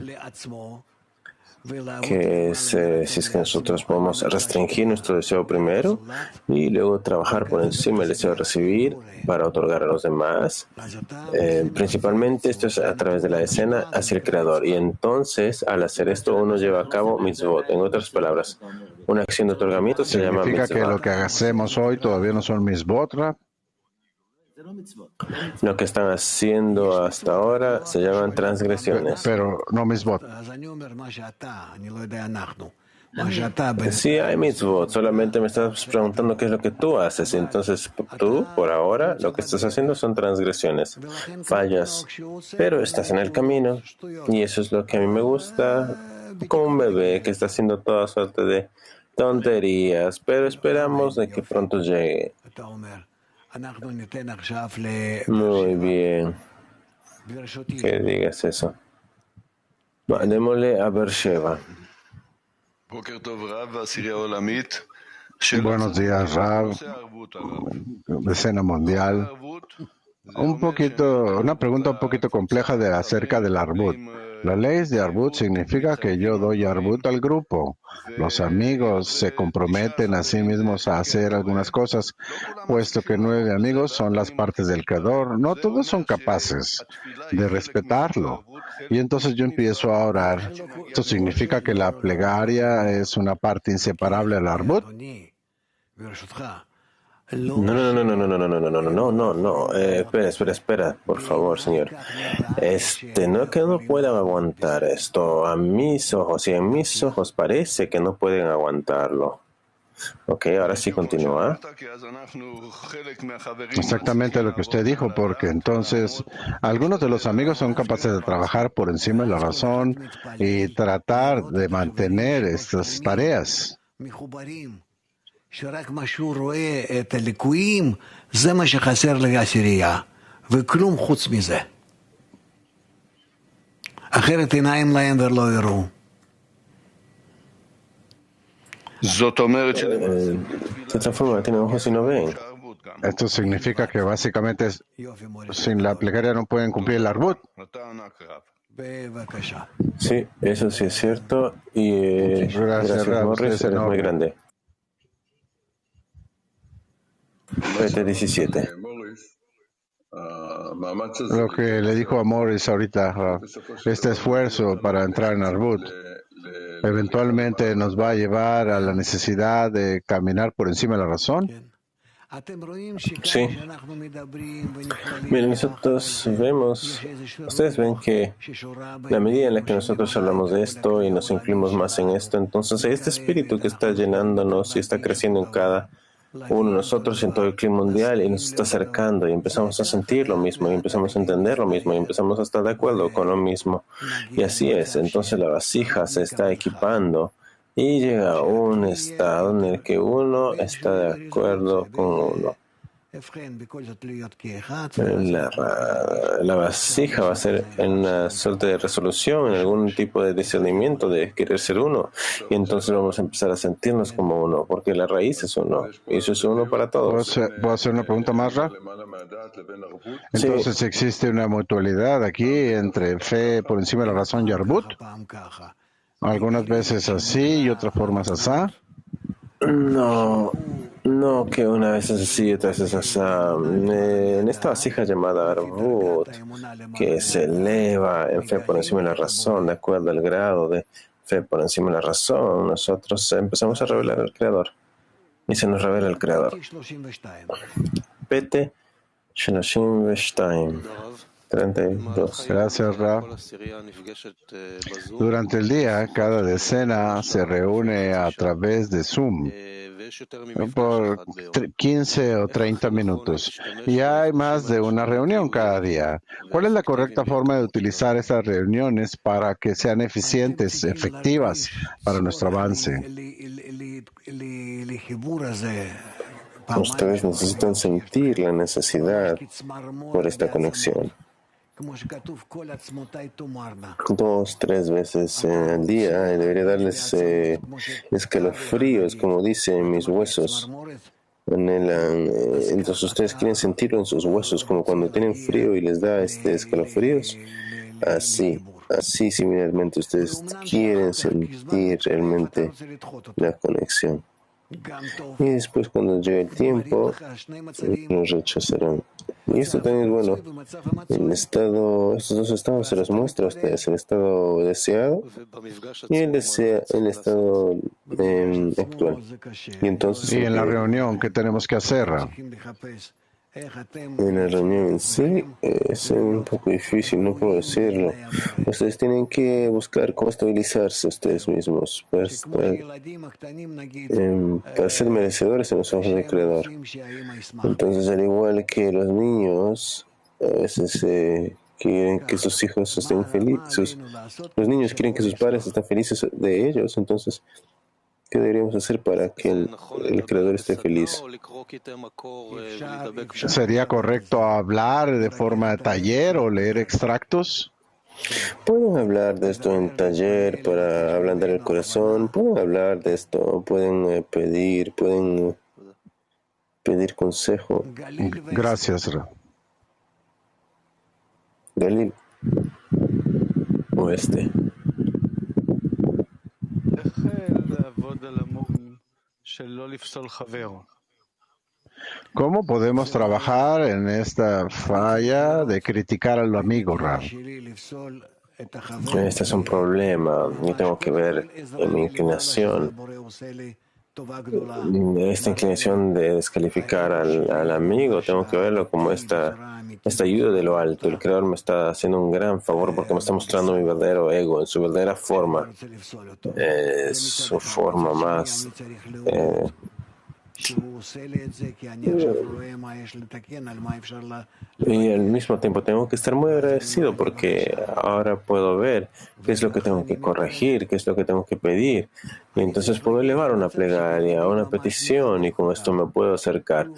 que si es que nosotros podemos restringir nuestro deseo primero y luego trabajar por encima del deseo de recibir para otorgar a los demás. Principalmente esto es a través de la escena hacia el Creador. Y entonces, al hacer esto, uno lleva a cabo mitzvot. En otras palabras, una acción de otorgamiento se llama mitzvot. ¿Significa que lo que hacemos hoy todavía no son mitzvot, Rab? Lo que están haciendo hasta ahora se llaman transgresiones. Pero no mitzvot. Sí, hay mitzvot, solamente me estás preguntando qué es lo que tú haces. Entonces, tú, por ahora, lo que estás haciendo son transgresiones, fallas, pero estás en el camino. Y eso es lo que a mí me gusta, como un bebé que está haciendo toda suerte de tonterías, pero esperamos de que pronto llegue. Muy bien que digas eso. Démosle a Beersheba. Buenos días, Rab. Decena mundial. Una pregunta un poquito compleja acerca del Arbut. La ley de Arbut significa que yo doy Arbut al grupo. Los amigos se comprometen a sí mismos a hacer algunas cosas, puesto que 9 amigos son las partes del Creador. No todos son capaces de respetarlo. Y entonces yo empiezo a orar. Esto significa que la plegaria es una parte inseparable del Arbut. No, no, no, no, no, no, no, no, no, no, no, no, no. Espera, por favor, señor. No es que no puedan aguantar esto a mis ojos, y en mis ojos parece que no pueden aguantarlo. Ok, ahora sí continúa. Exactamente lo que usted dijo, porque entonces algunos de los amigos son capaces de trabajar por encima de la razón y tratar de mantener estas tareas. שרק מה שהוא רואה את הליקויים, זה מה שחסר לעשירייה, וכלום חוץ מזה. אחרת עיניים להם ולא יראו. Se transforma, tiene ojos y no ven. Esto significa que básicamente sin la plegaria no pueden cumplir el Arbut. Sí, eso sí es cierto. Y gracias, Morris, eres muy grande. PT17. Lo que le dijo a Morris ahorita, este esfuerzo para entrar en Arbut, eventualmente nos va a llevar a la necesidad de caminar por encima de la razón. Sí. Miren, nosotros vemos, ustedes ven que la medida en la que nosotros hablamos de esto y nos incluimos más en esto, entonces este espíritu que está llenándonos y está creciendo en cada uno de nosotros en todo el clima mundial y nos está acercando y empezamos a sentir lo mismo y empezamos a entender lo mismo y empezamos a estar de acuerdo con lo mismo. Y así es, entonces la vasija se está equipando y llega a un estado en el que uno está de acuerdo con uno. La vasija va a ser en una suerte de resolución, en algún tipo de discernimiento de querer ser uno. Y entonces vamos a empezar a sentirnos como uno, porque la raíz es uno. Y eso es uno para todos. ¿Puedo hacer una pregunta más, Ra? Entonces, Sí. ¿existe una mutualidad aquí entre fe por encima de la razón y Arbut? Algunas veces así y otras formas así. No, que una vez es así y otra vez es así. En esta vasija llamada Arbut, que se eleva en fe por encima de la razón, de acuerdo al grado de fe por encima de la razón, nosotros empezamos a revelar al Creador. Y se nos revela el Creador. PT Shloshim Veshtaim. 32. Gracias, Ra. Durante el día, cada decena se reúne a través de Zoom por 15 o 30 minutos. Y hay más de una reunión cada día. ¿Cuál es la correcta forma de utilizar esas reuniones para que sean eficientes, efectivas para nuestro avance? Ustedes necesitan sentir la necesidad por esta conexión. 2, 3 veces al día debería darles escalofríos, como dicen mis huesos. Entonces ustedes quieren sentirlo en sus huesos, como cuando tienen frío y les da escalofríos. Así similarmente ustedes quieren sentir realmente la conexión. Y después cuando llegue el tiempo, nos rechazarán. Y esto también es bueno. Estos dos estados se los muestra a ustedes, el estado deseado y el estado actual. Y entonces en la reunión, ¿qué tenemos que hacer? En la reunión en sí es un poco difícil, no puedo decirlo. Ustedes tienen que buscar cómo estabilizarse ustedes mismos para ser merecedores en los ojos del Creador. Entonces, al igual que los niños, a veces quieren que sus hijos estén felices. Los niños quieren que sus padres estén felices de ellos. Entonces, ¿qué deberíamos hacer para que el Creador esté feliz? ¿Sería correcto hablar de forma de taller o leer extractos? Pueden hablar de esto en taller para ablandar el corazón, pueden hablar de esto, pueden pedir consejo. Gracias, Ra. Galil, oeste. ¿Cómo podemos trabajar en esta falla de criticar al amigo, Rav? Este es un problema. Yo tengo que ver en mi inclinación. Esta inclinación de descalificar al amigo, tengo que verlo como esta ayuda de lo alto. El Creador me está haciendo un gran favor porque me está mostrando mi verdadero ego en su verdadera forma, su forma más y al mismo tiempo tengo que estar muy agradecido porque ahora puedo ver qué es lo que tengo que corregir, qué es lo que tengo que pedir. Y entonces puedo elevar una plegaria, una petición y con esto me puedo acercar.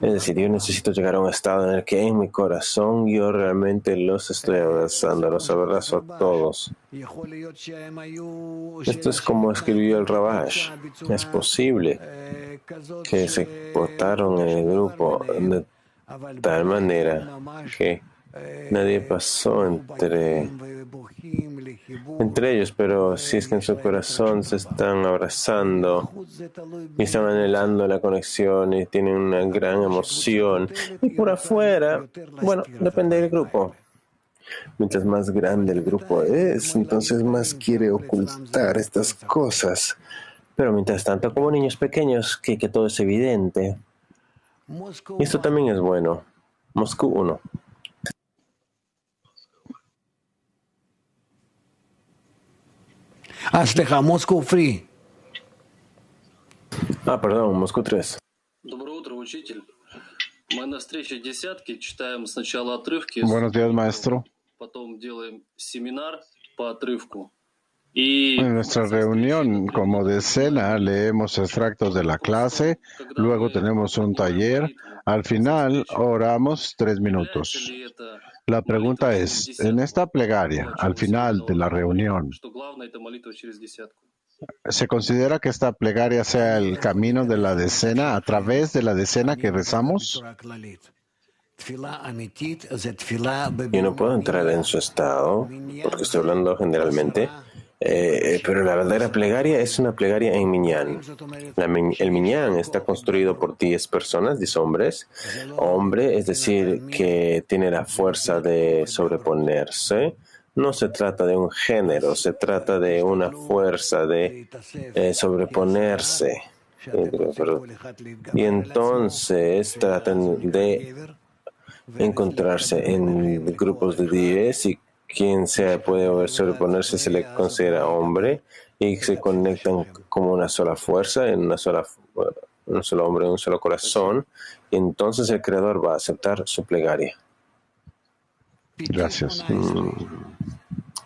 Es decir, yo necesito llegar a un estado en el que en mi corazón yo realmente los estoy abrazando, los abrazo a todos. Esto es como escribió el Rabash. Es posible que se votaron en el grupo de tal manera que nadie pasó entre ellos, pero si es que en su corazón se están abrazando y están anhelando la conexión y tienen una gran emoción, y por afuera, bueno, depende del grupo. Mientras más grande el grupo es, entonces más quiere ocultar estas cosas. Pero mientras tanto, como niños pequeños, que todo es evidente. Y esto también es bueno. Moscú 1. Moscú Free. Perdón, Moscú 3. Buenos días, maestro. En nuestra reunión como decena leemos extractos de la clase, luego tenemos un taller, al final oramos 3 minutos. La pregunta es, en esta plegaria, al final de la reunión, ¿se considera que esta plegaria sea el camino de la decena, a través de la decena que rezamos? Yo no puedo entrar en su estado, porque estoy hablando generalmente, pero la verdadera plegaria es una plegaria en minyan. El minyan está construido por 10 personas, 10 hombres. Hombre, es decir, que tiene la fuerza de sobreponerse. No se trata de un género, se trata de una fuerza de sobreponerse. Y entonces tratan de encontrarse en grupos de 10 y quien sea puede sobreponerse se le considera hombre y se conectan como una sola fuerza, en un solo hombre, un solo corazón, y entonces el Creador va a aceptar su plegaria. Gracias.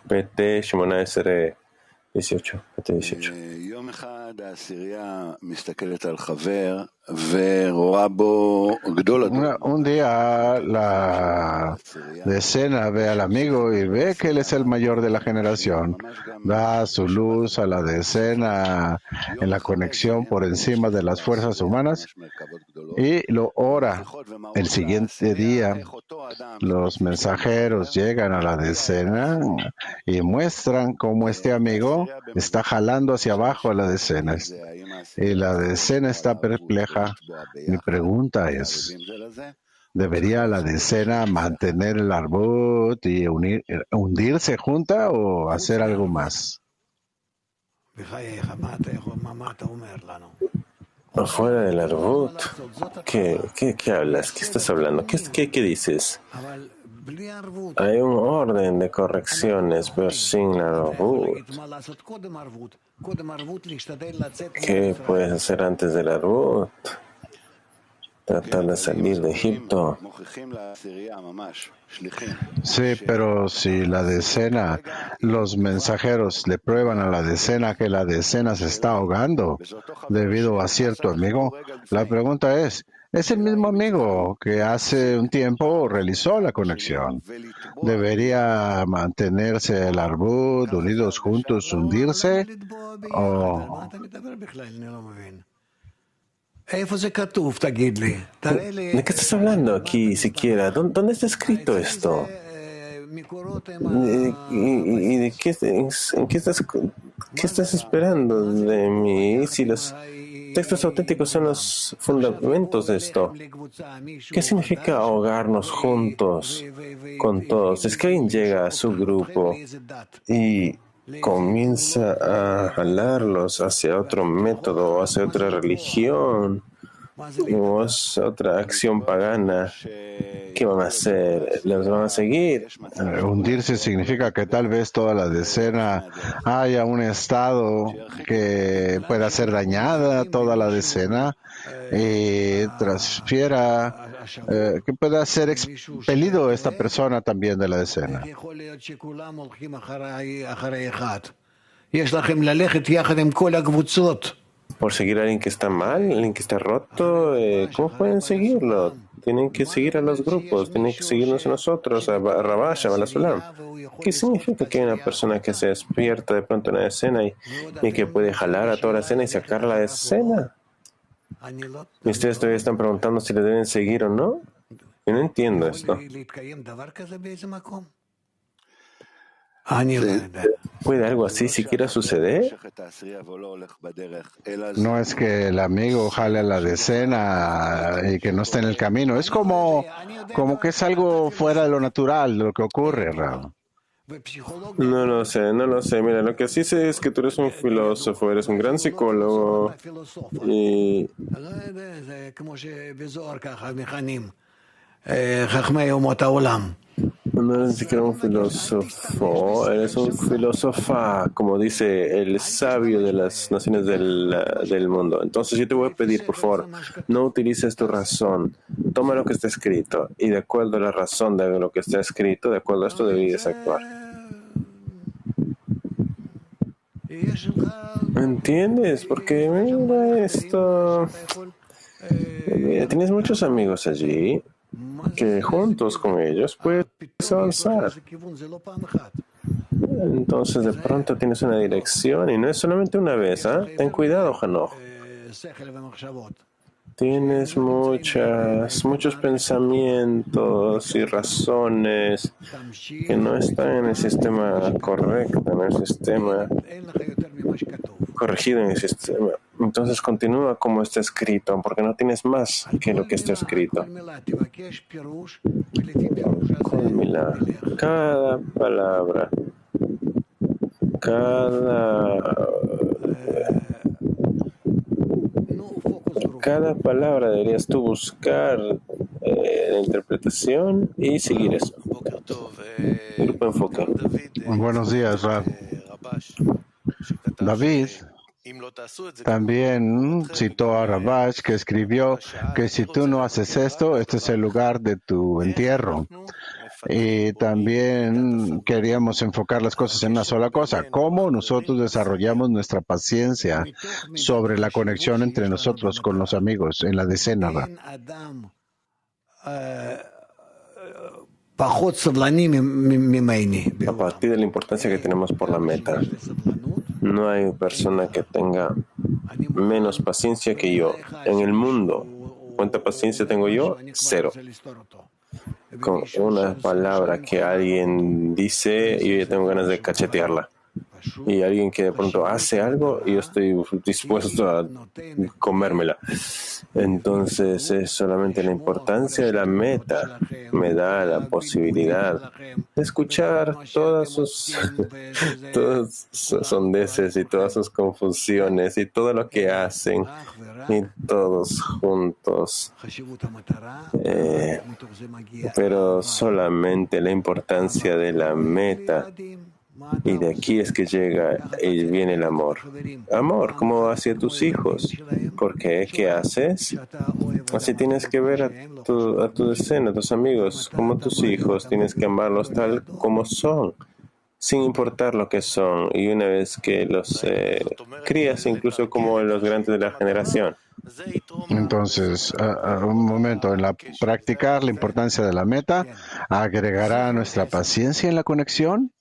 PT Shemona SR 18, PT 18. Un día la decena ve al amigo y ve que él es el mayor de la generación. Da su luz a la decena en la conexión por encima de las fuerzas humanas y lo ora. El siguiente día, los mensajeros llegan a la decena y muestran cómo este amigo está jalando hacia abajo a la decena. Y la decena está perpleja. Mi pregunta es, ¿debería la decena mantener el arbut y hundirse junta o hacer algo más? Afuera del arbut, ¿qué hablas? ¿Qué estás hablando? ¿Qué dices? Hay un orden de correcciones, pero sin la arbut. ¿Qué puedes hacer antes del arbut? Tratar de salir de Egipto. Sí, pero si la decena, los mensajeros le prueban a la decena que la decena se está ahogando debido a cierto amigo, la pregunta es el mismo amigo que hace un tiempo realizó la conexión. ¿Debería mantenerse el arbut, unidos juntos, hundirse? ¿O ¿De qué estás hablando aquí siquiera? ¿Dónde está escrito esto? ¿Y de qué estás esperando de mí si los textos auténticos son los fundamentos de esto? ¿Qué significa ahogarnos juntos con todos? Es que alguien llega a su grupo y comienza a jalarlos hacia otro método, hacia otra religión o hacia otra acción pagana. ¿Qué van a hacer? ¿Les van a seguir? Hundirse significa que tal vez toda la decena haya un estado que pueda ser dañada, toda la decena, y transfiera, que pueda ser expelido esta persona también de la decena. Por seguir a alguien que está mal, alguien que está roto, ¿cómo pueden seguirlo? Tienen que seguir a los grupos, tienen que seguirnos a nosotros, a Rabash, a Balasulam. ¿Qué significa que hay una persona que se despierta de pronto en la escena y que puede jalar a toda la escena y sacarla de escena? ¿Y ustedes todavía están preguntando si le deben seguir o no? Yo no entiendo esto. ¿Puede algo así siquiera suceder? No es que el amigo jale a la decena y que no esté en el camino. Es como que es algo fuera de lo natural, de lo que ocurre, Raúl. No lo sé. Mira, lo que sí sé es que tú eres un filósofo, eres un gran psicólogo y no eres ni siquiera un filósofo, eres un filósofa, como dice el sabio de las naciones del mundo. Entonces yo te voy a pedir, por favor, no utilices tu razón. Toma lo que está escrito y de acuerdo a la razón de lo que está escrito, de acuerdo a esto debes actuar. ¿Entiendes? Porque mira esto. Mira, tienes muchos amigos allí que juntos con ellos puedes avanzar. Entonces de pronto tienes una dirección y no es solamente una vez, ¿ah? Ten cuidado, Hanoch. Tienes muchos pensamientos y razones que no están en el sistema correcto, en el sistema corregido en el sistema. Entonces continúa como está escrito, porque no tienes más que lo que está escrito. Cada palabra, cada palabra deberías tú buscar la interpretación y seguir eso. Grupo Enfoque. Buenos días, Rab. David también citó a Rabash, que escribió que si tú no haces esto, este es el lugar de tu entierro. Y también queríamos enfocar las cosas en una sola cosa: cómo nosotros desarrollamos nuestra paciencia sobre la conexión entre nosotros con los amigos en la decena. A partir de la importancia que tenemos por la meta, no hay persona que tenga menos paciencia que yo. En el mundo, ¿cuánta paciencia tengo yo? 0. Con una palabra que alguien dice, yo ya tengo ganas de cachetearla. Y alguien que de pronto hace algo y yo estoy dispuesto a comérmela. Entonces es solamente la importancia de la meta me da la posibilidad de escuchar todas sus sondeces y todas sus confusiones y todo lo que hacen y todos juntos. Pero solamente la importancia de la meta. Y de aquí es que llega y viene el amor. Amor, como hacia tus hijos. ¿Por qué? ¿Qué haces? Así tienes que ver a tu decena, a tus amigos, como tus hijos. Tienes que amarlos tal como son, sin importar lo que son. Y una vez que los crías, incluso como los grandes de la generación. Entonces, un momento, en practicar la importancia de la meta, ¿agregará nuestra paciencia en la conexión?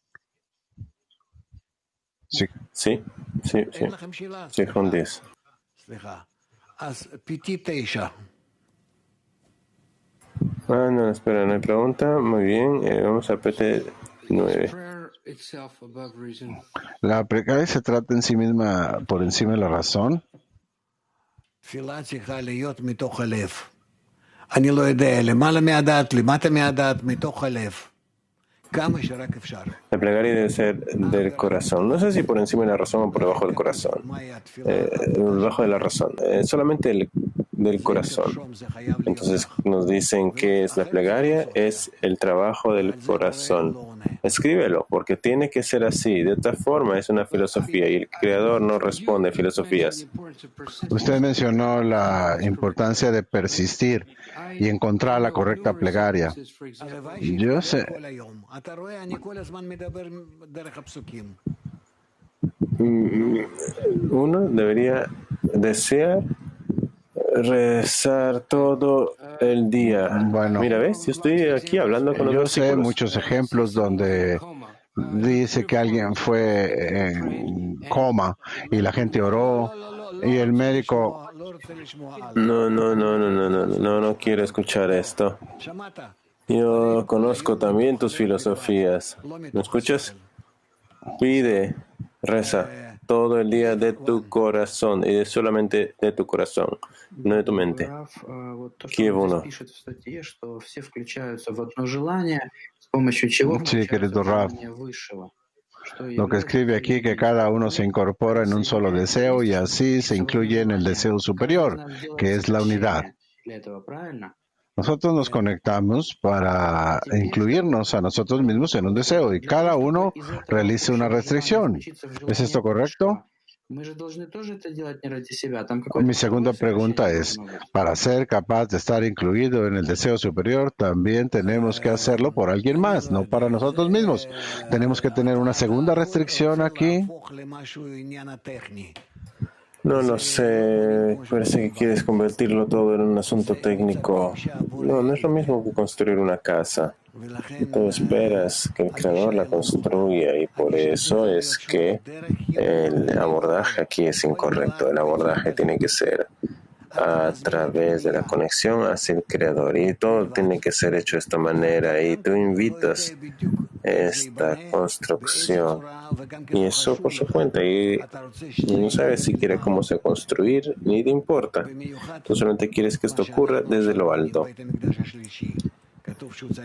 Sí, con 10. No, espera, no hay pregunta. Muy bien, vamos a PT 9. La plegaria se trata en sí misma por encima de la razón. תפילה צריכה להיות מתוך הלב. אני לא יודע, למעלה מהדעת, למטה מהדעת, מתוך הלב. כמה שרק אפשר. La plegaria debe ser del corazón. No sé si por encima de la razón o por debajo del corazón. Debajo de la razón. Solamente del corazón. Entonces nos dicen que es la plegaria, es el trabajo del corazón. Escríbelo, porque tiene que ser así. De esta forma es una filosofía y el creador no responde filosofías. Usted mencionó la importancia de persistir y encontrar la correcta plegaria. Yo sé. Uno debería desear rezar todo el día. Bueno, mira, ¿ves? Yo estoy aquí hablando con los yo sé versículos. muchos ejemplos donde dice que alguien fue en coma y la gente oró y el médico. No quiero escuchar esto. Yo conozco también tus filosofías. ¿Me escuchas? Pide, reza todo el día de tu corazón y solamente de tu corazón, no de tu mente. Kiev 1. Sí, querido Raf. Lo que escribe aquí que cada uno se incorpora en un solo deseo y así se incluye en el deseo superior, que es la unidad. Nosotros nos conectamos para incluirnos a nosotros mismos en un deseo y cada uno realiza una restricción. ¿Es esto correcto? Mi segunda pregunta es, para ser capaz de estar incluido en el deseo superior, también tenemos que hacerlo por alguien más, no para nosotros mismos. Tenemos que tener una segunda restricción aquí. No lo sé, parece que quieres convertirlo todo en un asunto técnico. No es lo mismo que construir una casa. Tú esperas que el creador la construya y por eso es que el abordaje aquí es incorrecto. El abordaje tiene que ser a través de la conexión hacia el creador y todo tiene que ser hecho de esta manera y tú invitas esta construcción y eso por su cuenta y no sabes siquiera cómo se va a construir ni te importa. Tú solamente quieres que esto ocurra desde lo alto.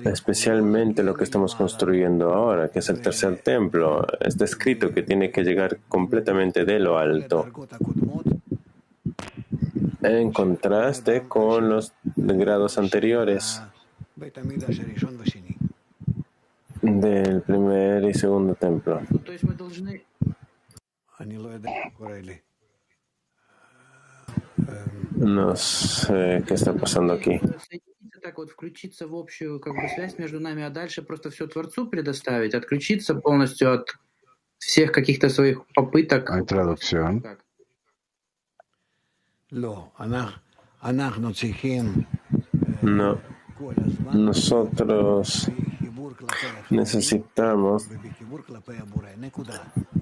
Especialmente lo que estamos construyendo ahora, que es el tercer templo. Está escrito que tiene que llegar completamente de lo alto, en contraste con los grados anteriores del primer y segundo templo. No sé qué está pasando aquí. Так вот включиться в общую связь между нами, а дальше просто все Творцу предоставить, отключиться полностью от всех каких-то своих попыток. Hay traducción. No. Nosotros necesitamos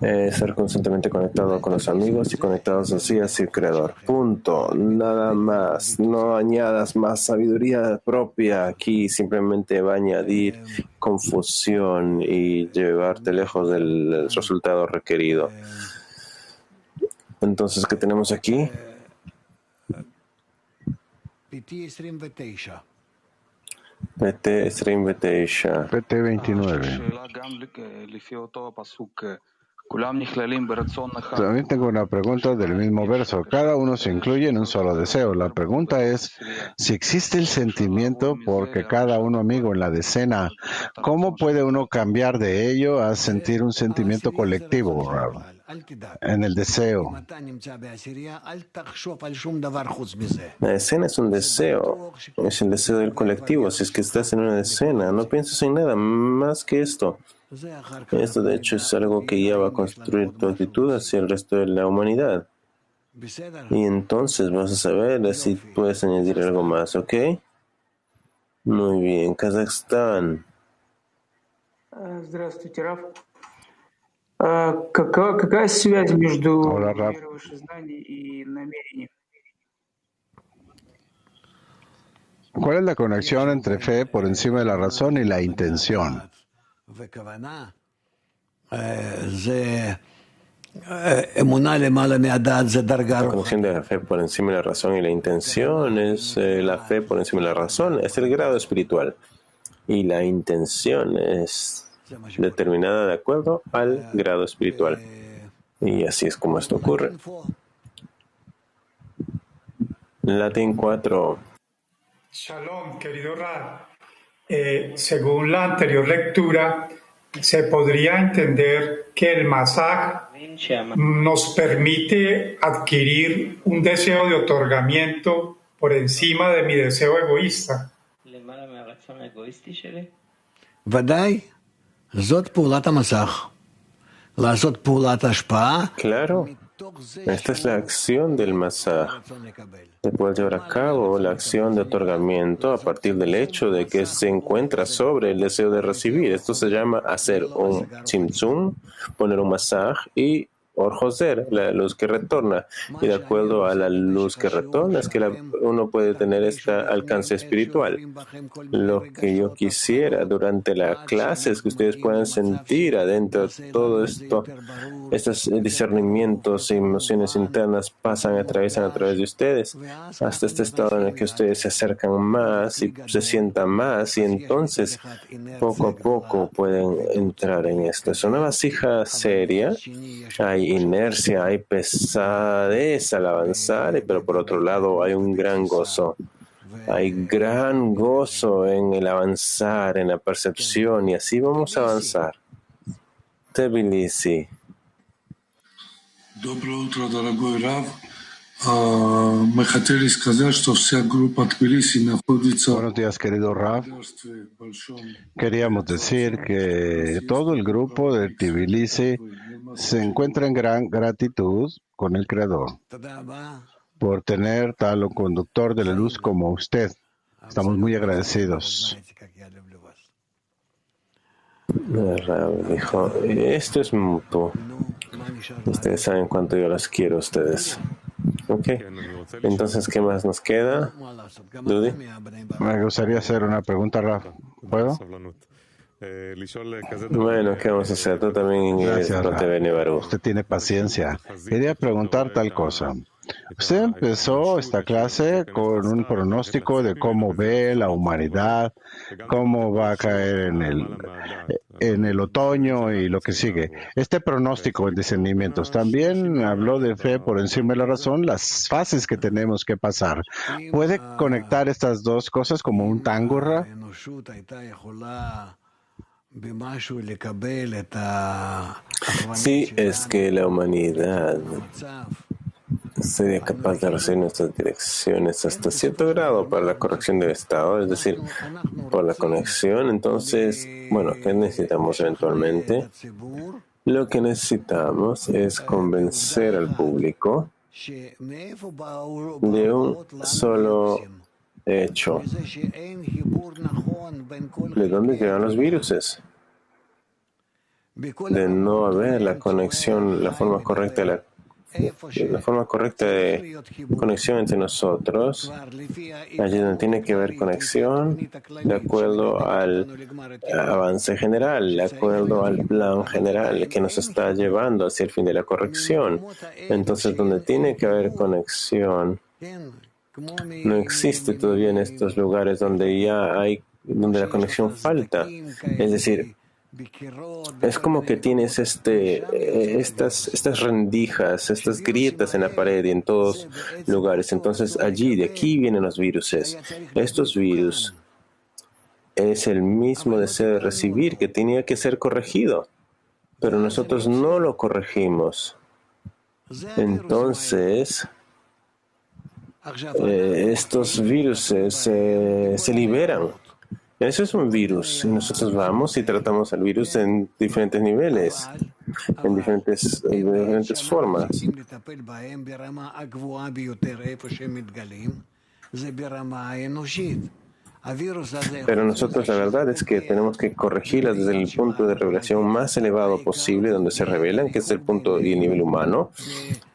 estar constantemente conectados con los amigos y conectados así hacia el Creador. Punto. Nada más. No añadas más sabiduría propia. Aquí simplemente va a añadir confusión y llevarte lejos del resultado requerido. Entonces, ¿qué tenemos aquí? PT Stream Veteisha. PT 29. También tengo una pregunta del mismo verso. Cada uno se incluye en un solo deseo. La pregunta es, si existe el sentimiento porque cada uno amigo en la decena, ¿cómo puede uno cambiar de ello a sentir un sentimiento colectivo en el deseo? La decena es un deseo, es el deseo del colectivo. Si es que estás en una decena, no pienses en nada más que esto. Esto, de hecho, es algo que ya va a construir tu actitud hacia el resto de la humanidad. Y entonces vas a saber si puedes añadir algo más, ¿ok? Muy bien, Kazajstán. Здравствуйте, Раф. Какая связь между верой в вышезнание и намерением? ¿Cuál es la conexión entre fe por encima de la razón y la intención? La conexión de la fe por encima de la razón y la intención es la fe por encima de la razón, es el grado espiritual. Y la intención es determinada de acuerdo al grado espiritual. Y así es como esto ocurre. Latín 4. Shalom, querido Rad. Según la anterior lectura, se podría entender que el masaj nos permite adquirir un deseo de otorgamiento por encima de mi deseo egoísta. Claro, esta es la acción del masaj. Se puede llevar a cabo la acción de otorgamiento a partir del hecho de que se encuentra sobre el deseo de recibir. Esto se llama hacer un tzimtzum, poner un masaj y orjoser, la luz que retorna. Y de acuerdo a la luz que retorna es que uno puede tener este alcance espiritual. Lo que yo quisiera durante la clase es que ustedes puedan sentir adentro todo esto, estos discernimientos e emociones internas atraviesan a través de ustedes, hasta este estado en el que ustedes se acercan más y se sientan más, y entonces poco a poco pueden entrar en esto. Es una vasija seria, hay inercia, hay pesadez al avanzar, pero por otro lado hay un gran gozo. Hay gran gozo en el avanzar, en la percepción, y así vamos a avanzar. Tbilisi. Buenos días, querido Rav. Queríamos decir que todo el grupo de Tbilisi se encuentra en gran gratitud con el Creador por tener tal un conductor de la luz como usted. Estamos muy agradecidos. Rav dijo, esto es mutuo. Ustedes saben cuánto yo las quiero a ustedes. Ok. Entonces, ¿qué más nos queda? Dudi. Me gustaría hacer una pregunta, Rav. ¿Puedo? Bueno, ¿qué vamos a hacer? Tú también Gracias, no te ven, Baruch. Usted tiene paciencia. Quería preguntar tal cosa. Usted empezó esta clase con un pronóstico de cómo ve la humanidad, cómo va a caer en el otoño y lo que sigue. Este pronóstico en discernimientos también habló de fe por encima de la razón, las fases que tenemos que pasar. ¿Puede conectar estas dos cosas como un tango, Ra? Sí, es que la humanidad sería capaz de recibir nuestras direcciones hasta cierto grado para la corrección del estado, es decir, por la conexión. Entonces, bueno, ¿qué necesitamos eventualmente? Lo que necesitamos es convencer al público de un solo hecho. ¿De dónde llegan los viruses? De no haber la conexión, la forma correcta de conexión entre nosotros, allí donde tiene que haber conexión, de acuerdo al avance general, de acuerdo al plan general que nos está llevando hacia el fin de la corrección. Entonces, donde tiene que haber conexión, no existe todavía en estos lugares donde la conexión falta. Es decir, es como que tienes estas rendijas, estas grietas en la pared y en todos lugares. Entonces de aquí vienen los viruses. Estos virus es el mismo deseo de recibir que tenía que ser corregido, pero nosotros no lo corregimos. Entonces, estos viruses se liberan. Eso es un virus y nosotros vamos y tratamos al virus en diferentes niveles, en diferentes formas. Pero nosotros la verdad es que tenemos que corregirlas desde el punto de revelación más elevado posible, donde se revelan, que es el punto y el nivel humano.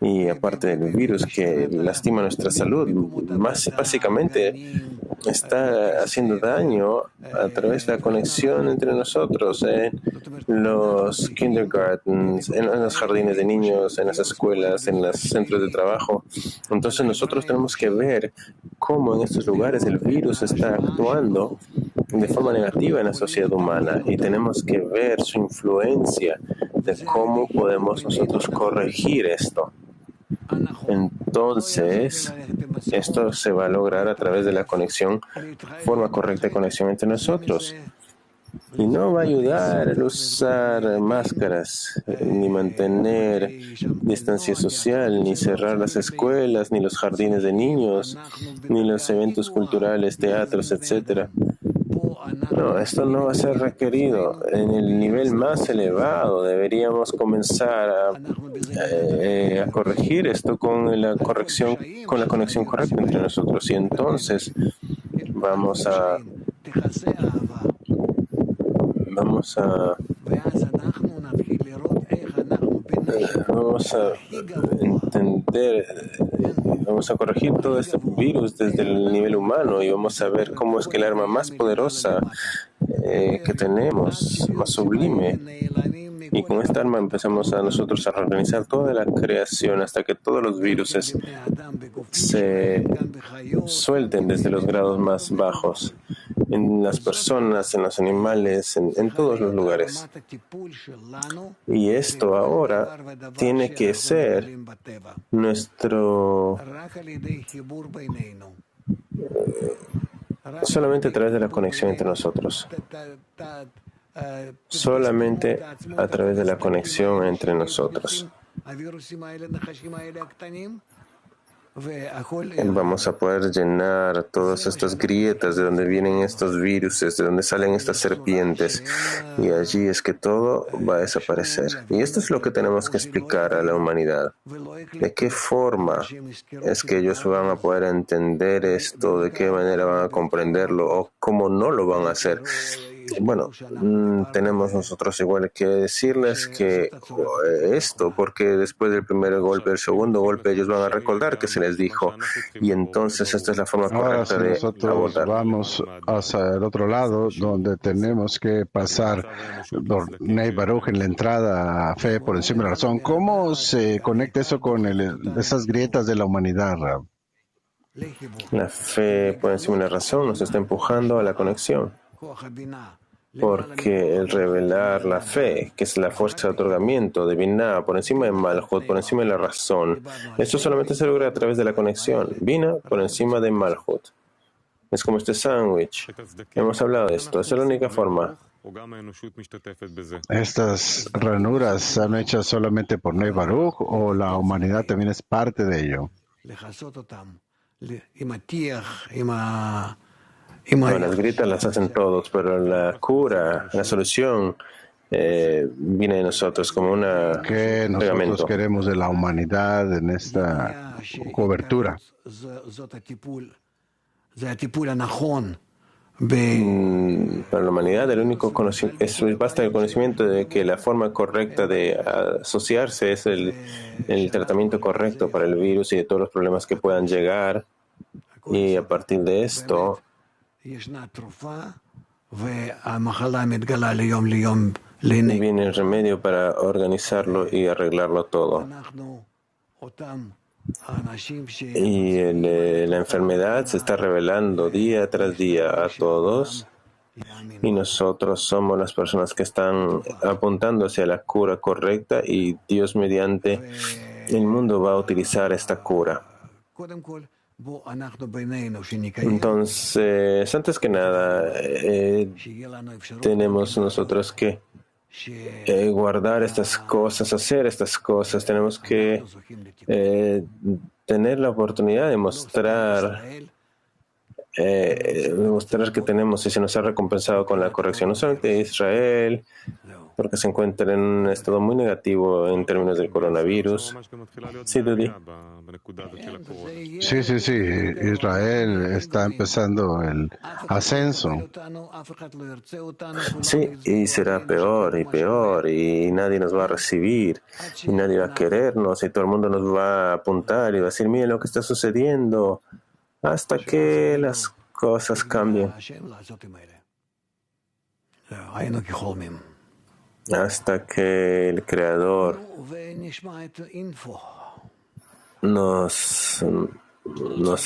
Y aparte del virus que lastima nuestra salud, más básicamente está haciendo daño a través de la conexión entre nosotros, en los kindergartens, en los jardines de niños, en las escuelas, en los centros de trabajo. Entonces nosotros tenemos que ver cómo en estos lugares el virus está actuando de forma negativa en la sociedad humana y tenemos que ver su influencia de cómo podemos nosotros corregir esto. Entonces, esto se va a lograr a través de la conexión, forma correcta de conexión entre nosotros. Y no va a ayudar el usar máscaras, ni mantener distancia social, ni cerrar las escuelas, ni los jardines de niños, ni los eventos culturales, teatros, etc. No, esto no va a ser requerido. En el nivel más elevado deberíamos comenzar a corregir esto con la conexión correcta entre nosotros. Y entonces vamos a entender, vamos a corregir todo este virus desde el nivel humano y vamos a ver cómo es que el arma más poderosa que tenemos, más sublime, y con esta arma empezamos a nosotros a reorganizar toda la creación hasta que todos los virus se suelten desde los grados más bajos, en las personas, en los animales, en todos los lugares. Y esto ahora tiene que ser nuestro solamente a través de la conexión entre nosotros. Solamente a través de la conexión entre nosotros. Vamos a poder llenar todas estas grietas de donde vienen estos virus, de donde salen estas serpientes, y allí es que todo va a desaparecer. Y esto es lo que tenemos que explicar a la humanidad. ¿De qué forma es que ellos van a poder entender esto? ¿De qué manera van a comprenderlo? ¿O cómo no lo van a hacer? Bueno, tenemos nosotros igual que decirles que esto, porque después del primer golpe, el segundo golpe, ellos van a recordar que se les dijo, y entonces esta es la forma correcta de nosotros vamos hacia el otro lado, donde tenemos que pasar por Nei Baruch en la entrada a fe por encima de la razón. ¿Cómo se conecta eso con esas grietas de la humanidad, Rab? La fe por encima de la razón nos está empujando a la conexión. Porque el revelar la fe, que es la fuerza de otorgamiento de Binah, por encima de Malhut, por encima de la razón, esto solamente se logra a través de la conexión. Binah por encima de Malhut. Es como este sándwich. Hemos hablado de esto. Esa es la única forma. ¿Estas ranuras son hechas solamente por Nei Baruch o la humanidad también es parte de ello? Bueno, las grietas las hacen todos, pero la cura, la solución viene de nosotros como una ¿Qué nosotros queremos de la humanidad en esta cobertura? Para la humanidad el único conocimiento, basta el conocimiento de que la forma correcta de asociarse es el tratamiento correcto para el virus y de todos los problemas que puedan llegar, y a partir de esto viene el remedio para organizarlo y arreglarlo todo. Y la enfermedad se está revelando día tras día a todos, y nosotros somos las personas que están apuntando hacia la cura correcta, y Dios mediante el mundo va a utilizar esta cura. Entonces, antes que nada, tenemos nosotros que guardar estas cosas, hacer estas cosas. Tenemos que tener la oportunidad de mostrar que tenemos y se nos ha recompensado con la corrección, no solamente de Israel, porque se encuentra en un estado muy negativo en términos del coronavirus. Sí, Dudi. Sí. Israel está empezando el ascenso. Sí, y será peor y peor, y nadie nos va a recibir, y nadie va a querernos, y todo el mundo nos va a apuntar y va a decir, miren lo que está sucediendo, hasta que las cosas cambien. Hasta que el Creador nos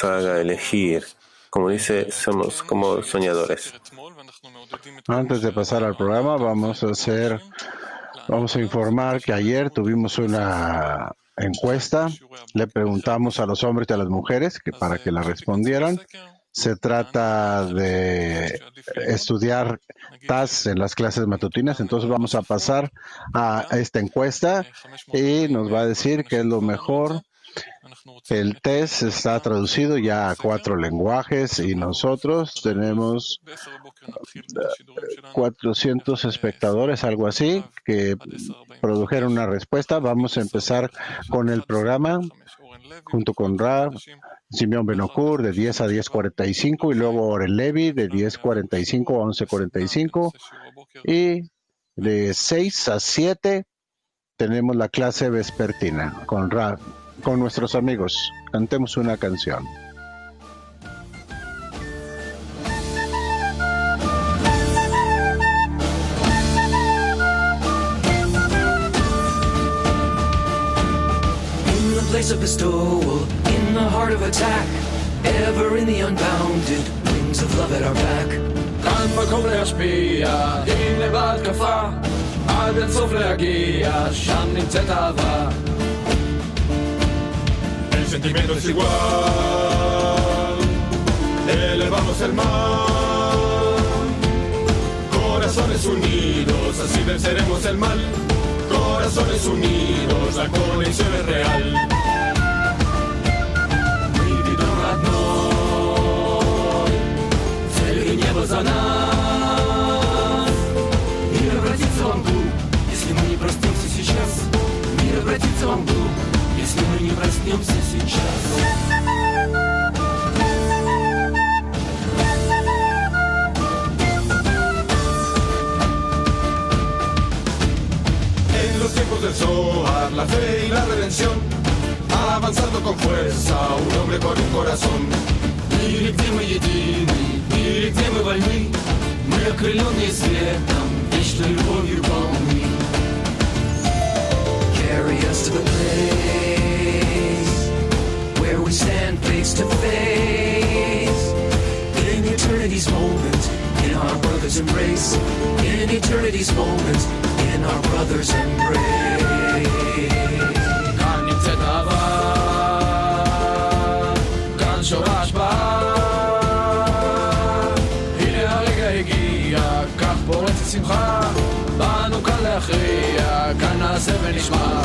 haga elegir. Como dice, somos como soñadores. Antes de pasar al programa, vamos a informar que ayer tuvimos una encuesta. Le preguntamos a los hombres y a las mujeres para que la respondieran. Se trata de estudiar TAS en las clases matutinas. Entonces vamos a pasar a esta encuesta y nos va a decir qué es lo mejor. El test está traducido ya a 4 lenguajes y nosotros tenemos 400 espectadores, algo así, que produjeron una respuesta. Vamos a empezar con el programa junto con Rav Simeón Ben-Okur de 10 a 10:45 y luego Oren Levi de 10:45 a 11:45 y de 6 a 7 tenemos la clase vespertina con Rav. Con nuestros amigos, cantemos una canción. In the place of bestowal, in the heart of attack, ever in the unbounded wings of love at our back. כאן מקום להשפיע, הנה בהתקפה, עד אין סוף להגיע, שם נמצאת אהבה. El sentimiento es igual, elevamos el mal, corazones unidos, así venceremos el mal, corazones unidos, la conexión es real. Выведем родной, цель и небо за нас. Мир обратится во мглу, если мы не простимся сейчас. Мир обратится во мглу, если мы не проснемся сейчас. En los tiempos del Zohar, la fe y la redención, avanzando con fuerza, un hombre con un corazón. Мир, где мы едины, мир, где мы вольны, мы окрыленные светом, вечной любовью полны. Carry us to the place where we stand face to face in eternity's moment, in our brother's embrace, in eternity's moment, in our brother's embrace. כאן נמצאת אהבה, כאן שורש בה, הנה הרגע הגיע, כך פורצת שמחה, באנו כאן להכריע, כאן נעשה ונשמע.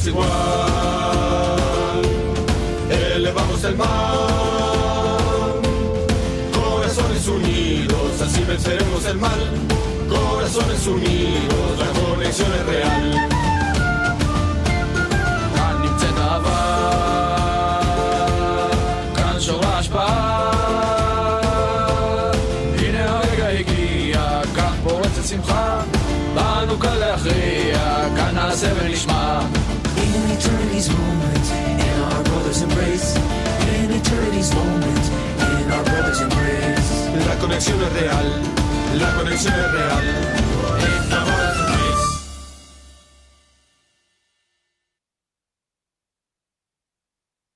Es igual, elevamos el mal, corazones unidos, así venceremos el mal, corazones unidos, la conexión es real. כאן נמצאת אהבה, כאן שורש בה, הנה הרגע הגיע, כך פורצת שמחה, באנו כאן להכריע, כאן נעשה ונשמע. In eternity's moment, in our brother's embrace, in eternity's moment, in our brother's embrace. La conexión es real, la conexión es real.